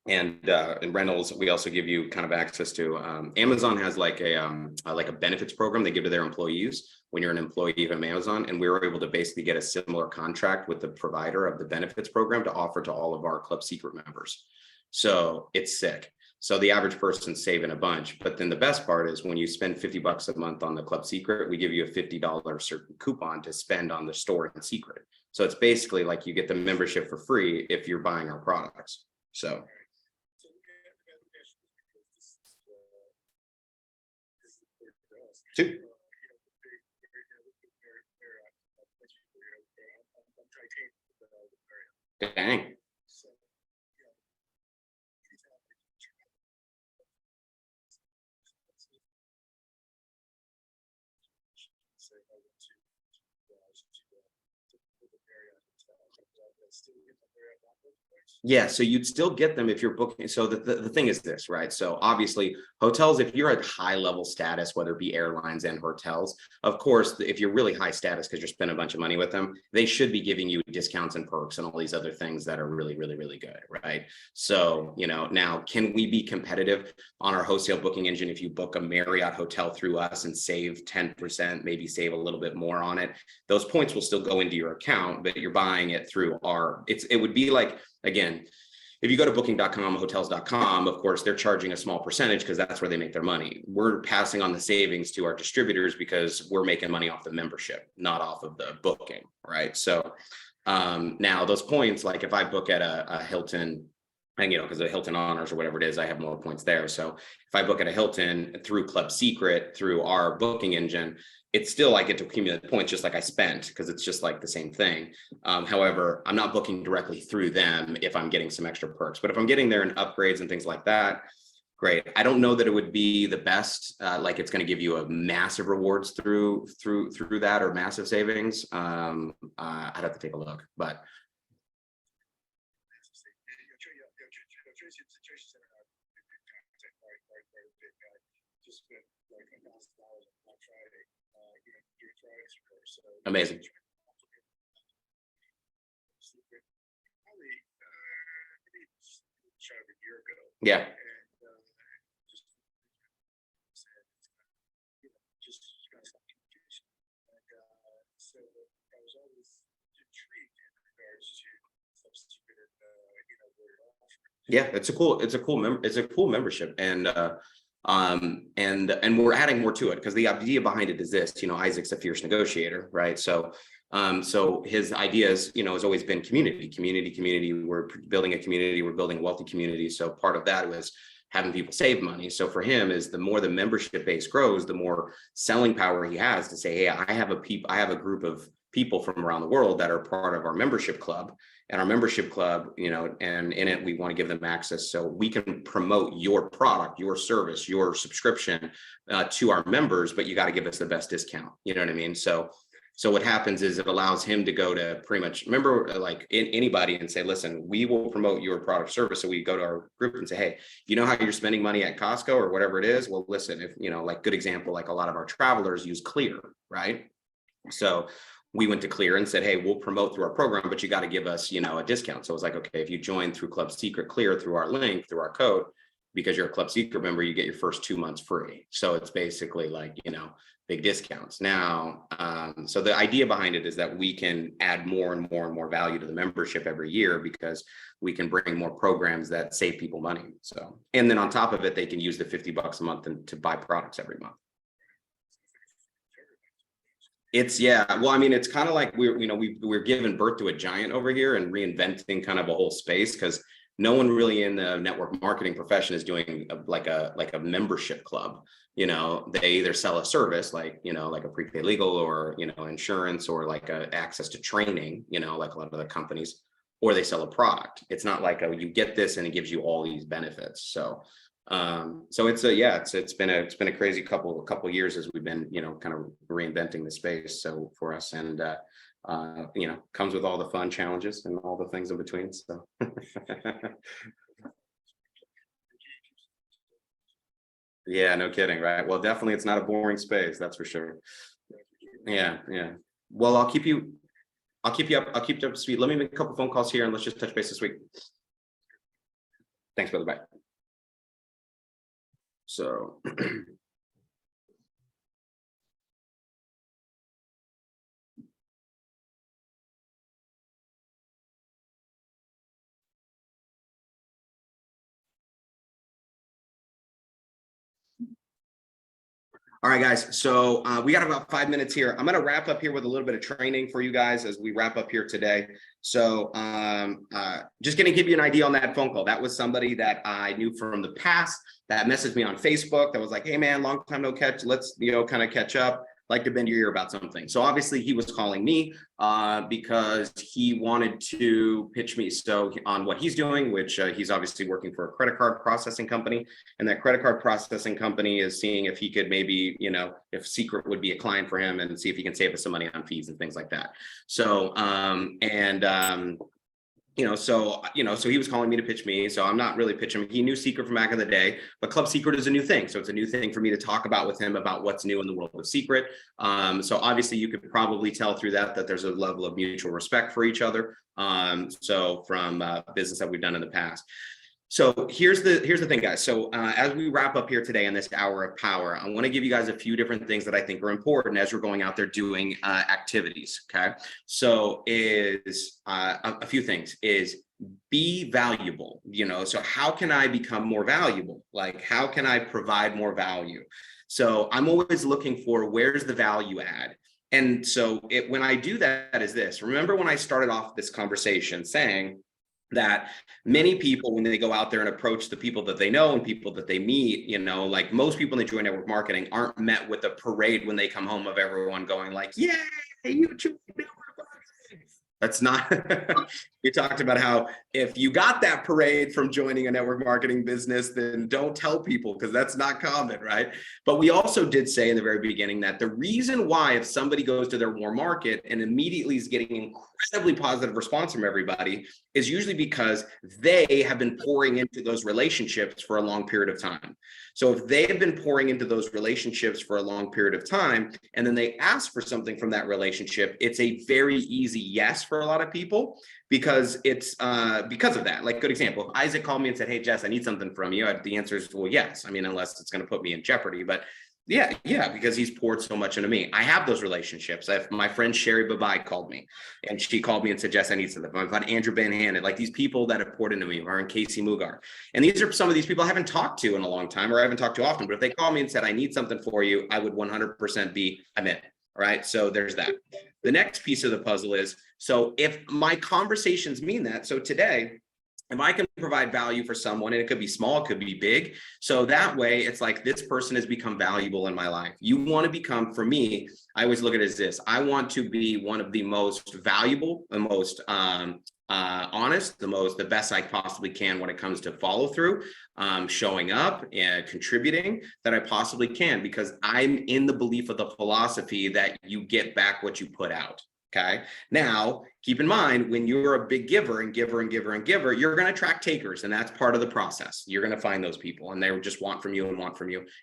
rentals, we also give you kind of access to Amazon has like a benefits program they give to their employees when you're an employee of Amazon, and we were able to basically get a similar contract with the provider of the benefits program to offer to all of our Club Secret members. So it's sick. So the average person's saving a bunch, but then the best part is when you spend $50 a month on the Club Secret, we give you a $50 certain coupon to spend on the store in Secret. So it's basically like you get the membership for free if you're buying our products. So. Two. Dang. Yeah, so you'd still get them if you're booking. So the thing is this, right? So obviously hotels, if you're at high level status, whether it be airlines and hotels, of course, if you're really high status because you're spending a bunch of money with them, they should be giving you discounts and perks and all these other things that are really, really, really good, right? So, now can we be competitive on our wholesale booking engine if you book a Marriott hotel through us and save 10%, maybe save a little bit more on it? Those points will still go into your account, but you're buying it through it would be like, again, if you go to booking.com, hotels.com, of course, they're charging a small percentage because that's where they make their money. We're passing on the savings to our distributors because we're making money off the membership, not off of the booking, right? So now those points, like if I book at a Hilton, and because of Hilton Honors or whatever it is, I have more points there. So if I book at a Hilton through Club Secret, through our booking engine, it's still, I get to accumulate points just like I spent because it's just like the same thing. However, I'm not booking directly through them if I'm getting some extra perks. But if I'm getting there in upgrades and things like that, great. I don't know that it would be the best, like it's going to give you a massive rewards through that or massive savings. I'd have to take a look, but. Amazing. Yeah. Yeah, it's a cool membership, and we're adding more to it because the idea behind it is this. Isaac's a fierce negotiator, right? So his idea is, has always been community. We're building a community, we're building a wealthy community. So part of that was having people save money. So for him is the more the membership base grows, the more selling power he has to say, hey, I have a group of people from around the world that are part of our membership club. And our membership club, and in it, we want to give them access so we can promote your product, your service, your subscription to our members, but you got to give us the best discount. You know what I mean? So what happens is it allows him to go to pretty much anybody and say, listen, we will promote your product service. So we go to our group and say, hey, how you're spending money at Costco or whatever it is? Well, listen, if, good example, like a lot of our travelers use Clear, right? So we went to Clear and said, hey, we'll promote through our program, but you got to give us, a discount. So it was like, okay, if you join through Club Secret Clear through our link, through our code, because you're a Club Secret member, you get your first 2 months free. So it's basically like, big discounts. Now, so the idea behind it is that we can add more and more and more value to the membership every year because we can bring more programs that save people money. So, and then on top of it, they can use the $50 a month to buy products every month. It's it's kind of like we're giving birth to a giant over here and reinventing kind of a whole space because no one really in the network marketing profession is doing like a membership club. They either sell a service like a prepaid legal or insurance or like a access to training, like a lot of the companies, or they sell a product. It's not like you get this and it gives you all these benefits. So it's been a crazy couple years as we've been kind of reinventing the space so for us, and comes with all the fun challenges and all the things in between. So yeah, no kidding, right? Well, definitely it's not a boring space, that's for sure. Yeah. Well, I'll keep you up to speed. Let me make a couple phone calls here and let's just touch base this week. Thanks, brother. Bye. So all right, guys. So we got about 5 minutes here. I'm going to wrap up here with a little bit of training for you guys as we wrap up here today. So just going to give you an idea on that phone call. That was somebody that I knew from the past that messaged me on Facebook that was like, hey, man, long time no catch. Let's, kind of catch up. Like to bend your ear about something. So obviously he was calling me because he wanted to pitch me on what he's doing, which he's obviously working for a credit card processing company. And that credit card processing company is seeing if he could maybe, if Secret would be a client for him and see if he can save us some money on fees and things like that. So, So he was calling me to pitch me. So I'm not really pitching him. He knew Secret from back in the day, but Club Secret is a new thing. So it's a new thing for me to talk about with him about what's new in the world of Secret. So obviously you could probably tell through that there's a level of mutual respect for each other. So from business that we've done in the past. So here's the thing, guys. So as we wrap up here today in this hour of power, I want to give you guys a few different things that I think are important as we're going out there doing activities. Okay. So is a few things is be valuable, so how can I become more valuable? Like, how can I provide more value? So I'm always looking for where's the value add. And so when I do that is this, remember when I started off this conversation saying that many people, when they go out there and approach the people that they know and people that they meet, like most people in the joint network marketing aren't met with a parade when they come home of everyone going like, yeah, you joined network marketing. That's not, you talked about how if you got that parade from joining a network marketing business, then don't tell people because that's not common, right? But we also did say in the very beginning that the reason why if somebody goes to their warm market and immediately is getting incredibly positive response from everybody is usually because they have been pouring into those relationships for a long period of time. So if they have been pouring into those relationships for a long period of time, and then they ask for something from that relationship, it's a very easy yes for a lot of people because it's because of that. Like, good example, if Isaac called me and said, hey, Jess, I need something from you, the answer is, well, yes. I mean, unless it's going to put me in jeopardy, but yeah, because he's poured so much into me. I have those relationships. My friend Sherry Babai called me and she called me and said, Jess, I need something. I've got Andrew Van Hannon, like these people that have poured into me, or in Casey Mugar. And these are some of these people I haven't talked to in a long time, or I haven't talked to often, but if they call me and said, I need something for you, I would 100% be, I'm in. All right. So there's that. The next piece of the puzzle is, so if my conversations mean that, so today, if I can provide value for someone, and it could be small, it could be big. So that way it's like, this person has become valuable in my life. You want to become, for me, I always look at it as this. I want to be one of the most valuable, the most honest, the best I possibly can when it comes to follow through, showing up and contributing that I possibly can, because I'm in the belief of the philosophy that you get back what you put out. Okay. Now, keep in mind, when you're a big giver and giver and giver and giver, you're going to attract takers, and that's part of the process. You're going to find those people, and they just want from you, and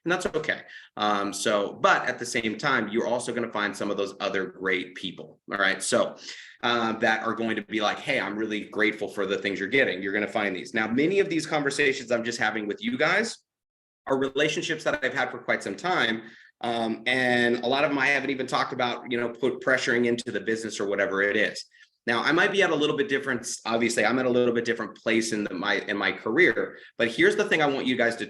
that's okay. But at the same time, you're also going to find some of those other great people. All right. So that are going to be like, hey, I'm really grateful for the things you're getting. You're going to find these. Now, many of these conversations I'm just having with you guys are relationships that I've had for quite some time. And a lot of them I haven't even talked about, put pressuring into the business or whatever it is. Now, I might be at a little bit different. Obviously, I'm at a little bit different place in my career. But here's the thing I want you guys to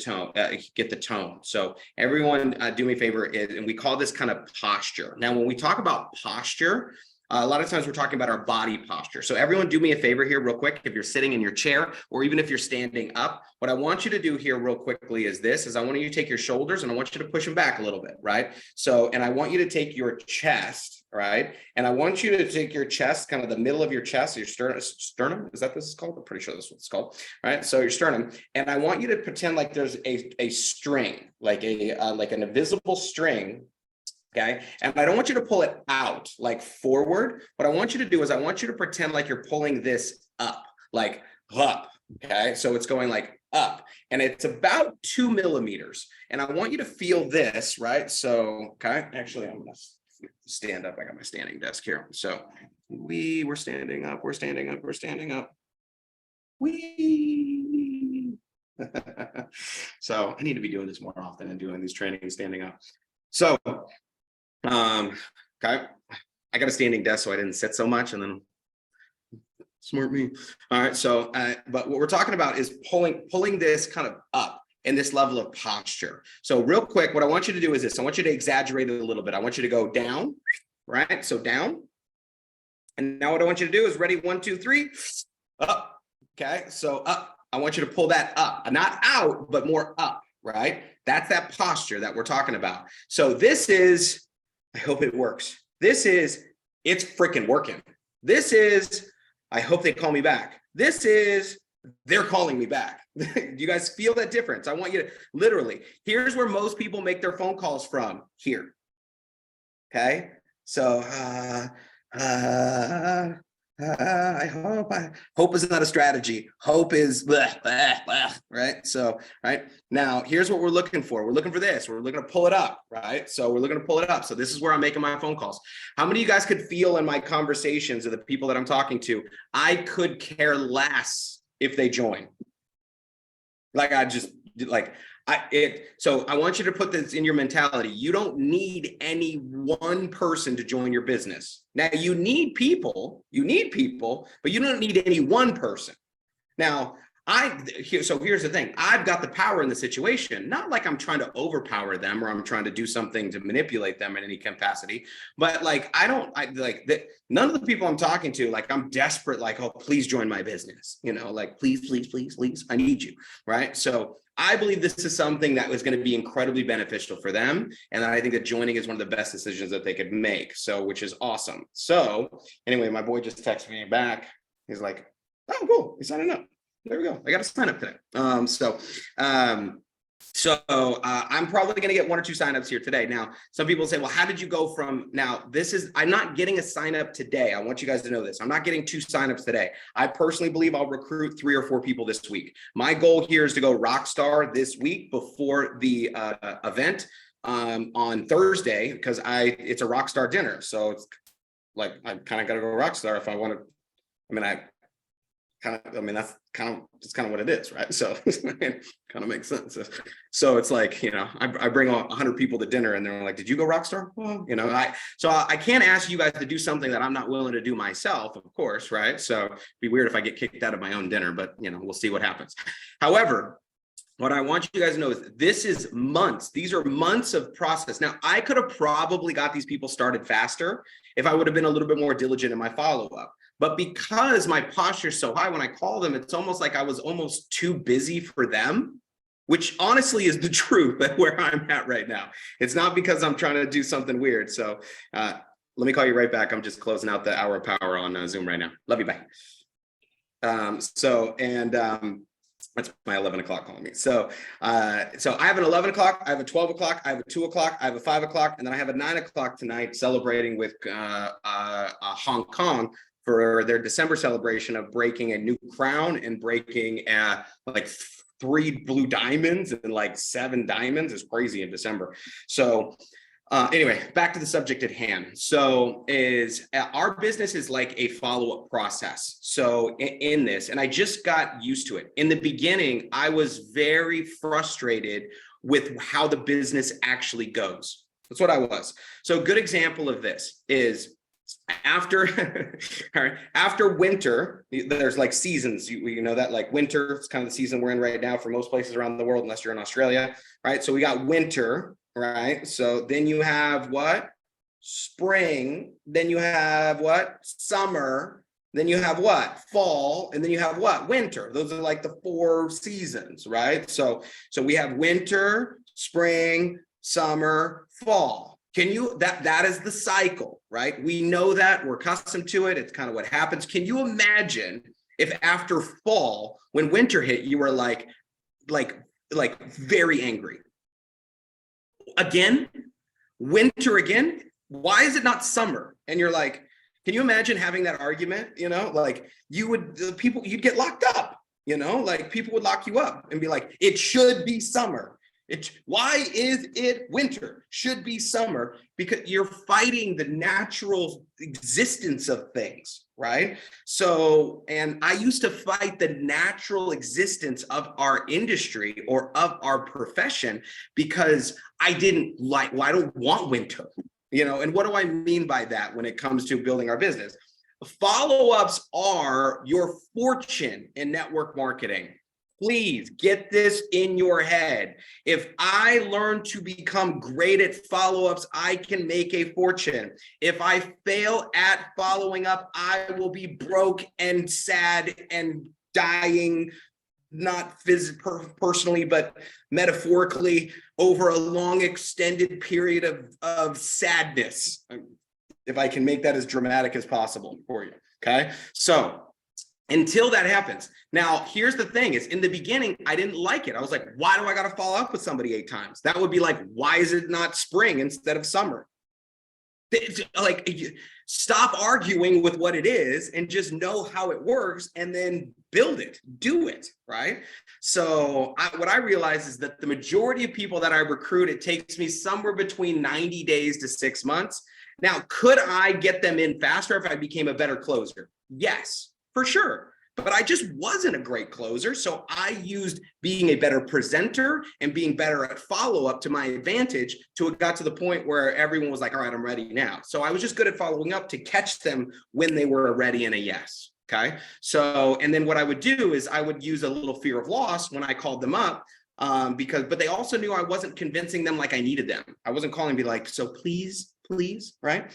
get the tone. So everyone, do me a favor, and we call this kind of posture. Now, when we talk about posture, a lot of times we're talking about our body posture. So everyone do me a favor here real quick. If you're sitting in your chair, or even if you're standing up, what I want you to do here real quickly is I want you to take your shoulders and I want you to push them back a little bit, right? So, and I want you to take your chest, right? And I want you to take your chest, kind of the middle of your chest, your sternum, is that this is called? I'm pretty sure this is what it's called, right? So your sternum, and I want you to pretend like there's a string, like an invisible string. Okay. And I don't want you to pull it out like forward. What I want you to do is I want you to pretend like you're pulling this up, like up. Okay. So it's going like up, and it's about 2 millimeters. And I want you to feel this, right? So, okay. Actually, I'm going to stand up. I got my standing desk here. So we're standing up. So I need to be doing this more often and doing these trainings standing up. So okay, I got a standing desk, so I didn't sit so much, and then smart me. All right, so but what we're talking about is pulling this kind of up in this level of posture. So real quick, what I want you to do is this. I want you to exaggerate it a little bit. I want you to go down, right? So down. And now what I want you to do is ready, 1, 2, 3, up. Okay, so up. I want you to pull that up, not out, but more up, right? That's that posture that we're talking about. So this is, I hope it works. This is, it's freaking working. This is, I hope they call me back. This is, they're calling me back. Do you guys feel that difference? I want you to literally, here's where most people make their phone calls from, here. Okay. So, Hope is not a strategy. Hope is blah, blah, blah, right? So, right now, here's what we're looking for. We're looking for this. We're looking to pull it up, right? So we're looking to pull it up. So this is where I'm making my phone calls. How many of you guys could feel in my conversations of the people that I'm talking to, I could care less if they join? Like I just like so I want you to put this in your mentality. You don't need any one person to join your business. Now you need people, but you don't need any one person. Now, so here's the thing. I've got the power in the situation, not like I'm trying to overpower them or I'm trying to do something to manipulate them in any capacity, but like, none of the people I'm talking to, like I'm desperate, like, oh, please join my business, like, please, I need you, right? So I believe this is something that was going to be incredibly beneficial for them. And I think that joining is one of the best decisions that they could make. So, which is awesome. So anyway, my boy just texted me back. He's like, oh, cool. He's signing up. There we go. I got to sign up today. I'm probably going to get 1 or 2 signups here today. Now, some people say, well, how did you go from I'm not getting a sign up today. I want you guys to know this. I'm not getting 2 signups today. I personally believe I'll recruit 3 or 4 people this week. My goal here is to go rock star this week before the event on Thursday, because it's a rock star dinner. So it's like, I kind of got to go rock star if I want to, that's kind of what it is, right? So it kind of makes sense. So it's like, I bring 100 people to dinner and they're like, did you go rockstar? Well, I can't ask you guys to do something that I'm not willing to do myself, of course, right? So it'd be weird if I get kicked out of my own dinner, but we'll see what happens. However, what I want you guys to know is this is months. These are months of process. Now, I could have probably got these people started faster if I would have been a little bit more diligent in my follow-up. But because my posture is so high, when I call them, it's almost like I was almost too busy for them, which honestly is the truth at where I'm at right now. It's not because I'm trying to do something weird. So let me call you right back. I'm just closing out the hour of power on Zoom right now. Love you, bye. That's my 11 o'clock calling me. So I have an 11 o'clock, I have a 12 o'clock, I have a 2 o'clock, I have a 5 o'clock, and then I have a 9 o'clock tonight celebrating with Hong Kong for their December celebration of breaking a new crown and breaking like 3 blue diamonds and like 7 diamonds. Is crazy in December. So anyway, back to the subject at hand. So our business is like a follow-up process. So in this, and I just got used to it. In the beginning, I was very frustrated with how the business actually goes. That's what I was. So a good example of this is after winter, there's like seasons. You know that, like winter, it's kind of the season we're in right now for most places around the world, unless you're in Australia, right? So we got winter, right? So then you have what? Spring. Then you have what? Summer. Then you have what? Fall. And then you have what? Winter. Those are like the 4 seasons, right? So we have winter, spring, summer, fall. That is the cycle, right? We know that, we're accustomed to it. It's kind of what happens. Can you imagine if after fall, when winter hit, you were like very angry? Again, winter again? Why is it not summer? And you're like, can you imagine having that argument? Like you'd get locked up, like people would lock you up and be like, it should be summer. Why is it winter? Should be summer, because you're fighting the natural existence of things, right? So, and I used to fight the natural existence of our industry or of our profession because I don't want winter, and what do I mean by that when it comes to building our business? Follow-ups are your fortune in network marketing. Please get this in your head. If I learn to become great at follow-ups, I can make a fortune. If I fail at following up, I will be broke and sad and dying, not personally, but metaphorically, over a long extended period of sadness. If I can make that as dramatic as possible for you, okay? So until that happens. Now, here's the thing is, in the beginning, I didn't like it. I was like, why do I got to follow up with somebody 8 times? That would be like, why is it not spring instead of summer? Like, Stop arguing with what it is and just know how it works and then build it, do it, right? So what I realize is that the majority of people that I recruit, it takes me somewhere between 90 days to 6 months. Now, could I get them in faster if I became a better closer? Yes, for sure. But I just wasn't a great closer. So I used being a better presenter and being better at follow-up to my advantage till it got to the point where everyone was like, all right, I'm ready now. So I was just good at following up to catch them when they were a ready and a yes. Okay. So, and then what I would do is I would use a little fear of loss when I called them up, but they also knew I wasn't convincing them like I needed them. I wasn't calling and be like, so please, right?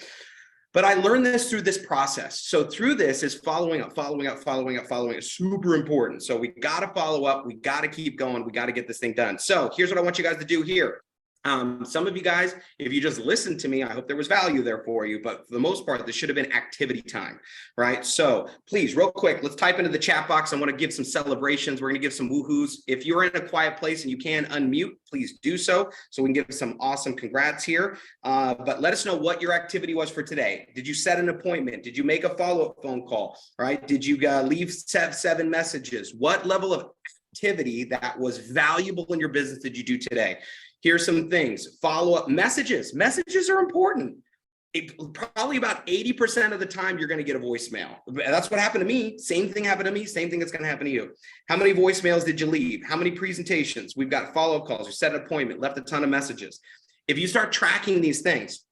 But I learned this through this process. So through this is following up, super important. So we got to follow up. We got to keep going. We got to get this thing done. So here's what I want you guys to do here. Some of you guys, if you just listened to me, I hope there was value there for you, but for the most part, this should have been activity time, right? So please, real quick, let's type into the chat box. I want to give some celebrations. We're going to give some woohoos. If you're in a quiet place and you can unmute, please do so we can give some awesome congrats here. But let us know what your activity was for today. Did you set an appointment? Did you make a follow-up phone call, right? Did you leave 7 messages? What level of activity that was valuable in your business did you do today? Here's some things. Follow-up messages. Messages are important. Probably about 80% of the time, you're going to get a voicemail. That's what happened to me. Same thing happened to me. Same thing that's going to happen to you. How many voicemails did you leave? How many presentations? We've got follow-up calls. You set an appointment, left a ton of messages. If you start tracking these things,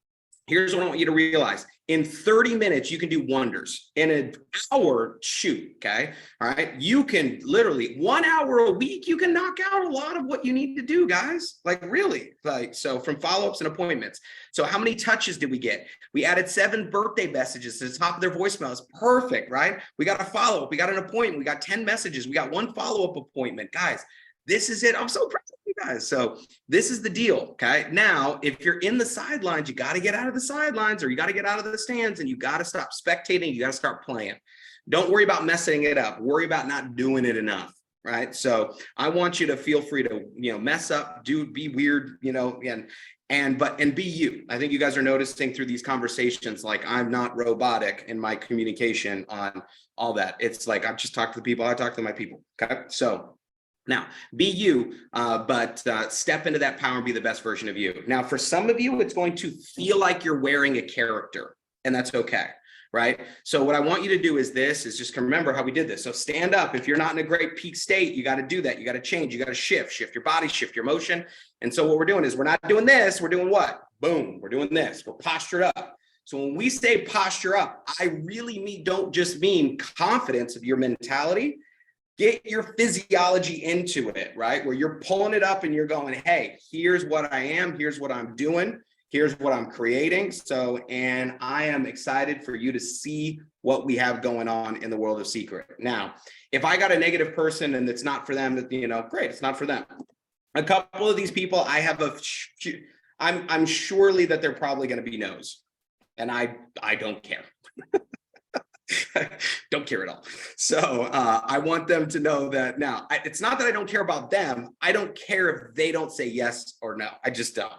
here's what I want you to realize. In 30 minutes, you can do wonders. In an hour, shoot, okay? All right, you can literally 1 hour a week, you can knock out a lot of what you need to do, guys. Like really, like so from follow-ups and appointments. So how many touches did we get? We added 7 birthday messages to the top of their voicemails. Perfect, right? We got a follow-up, we got an appointment, we got 10 messages, we got 1 follow-up appointment. Guys, this is it. I'm so proud of you guys. So this is the deal. Okay. Now, if you're in the sidelines, you got to get out of the sidelines or you got to get out of the stands and you got to stop spectating. You got to start playing. Don't worry about messing it up. Worry about not doing it enough. Right. So I want you to feel free to, mess up, be weird, and be you. I think you guys are noticing through these conversations, like I'm not robotic in my communication on all that. It's like, I've just talked to the people. I talk to my people. Okay. So now, be you, but step into that power and be the best version of you. Now, for some of you, it's going to feel like you're wearing a character, and that's okay, right? So what I want you to do is just remember how we did this. So stand up. If you're not in a great peak state, you got to do that. You got to change. You got to shift your body, shift your motion. And so what we're doing is we're not doing this. We're doing what? Boom. We're doing this. We're postured up. So when we say posture up, I really don't just mean confidence of your mentality. Get your physiology into it, right? Where you're pulling it up and you're going, hey, here's what I am. Here's what I'm doing. Here's what I'm creating. And I am excited for you to see what we have going on in the world of Secret. Now, if I got a negative person and it's not for them, great, it's not for them. A couple of these people, I'm surely that they're probably going to be no's. And I don't care. Don't care at all. So I want them to know that now it's not that I don't care about them. I don't care if they don't say yes or no. I just don't,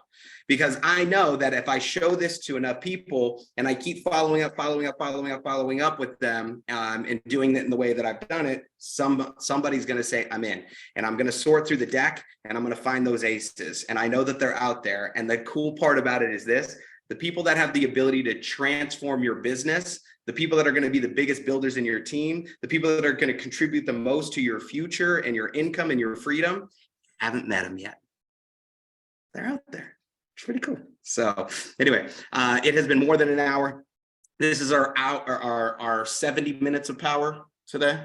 because I know that if I show this to enough people and I keep following up with them and doing it in the way that I've done it, somebody's going to say I'm in, and I'm going to sort through the deck and I'm going to find those aces. And I know that they're out there. And the cool part about it is this: the people that have the ability to transform your business, the people that are going to be the biggest builders in your team, the people that are going to contribute the most to your future and your income and your freedom, haven't met them yet. They're out there. It's pretty cool. So anyway, it has been more than an hour. This is our 70 minutes of power today.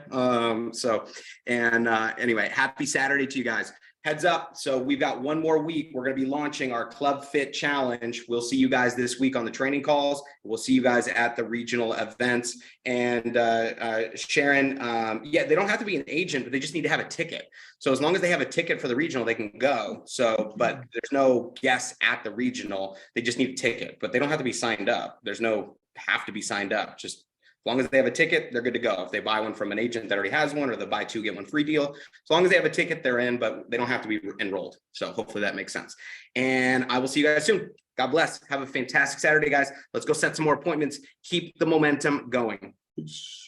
Anyway, happy Saturday to you guys. Heads up. So we've got 1 more week. We're going to be launching our Club Fit Challenge. We'll see you guys this week on the training calls. We'll see you guys at the regional events. And Sharon, they don't have to be an agent, but they just need to have a ticket. So as long as they have a ticket for the regional, they can go. So, but there's no guests at the regional. They just need a ticket, but they don't have to be signed up. There's no have to be signed up. Just long as they have a ticket, they're good to go. If they buy one from an agent that already has one, or the buy two, get one free deal, as long as they have a ticket, they're in, but they don't have to be enrolled. So hopefully that makes sense. And I will see you guys soon. God bless. Have a fantastic Saturday, guys. Let's go set some more appointments. Keep the momentum going. Peace.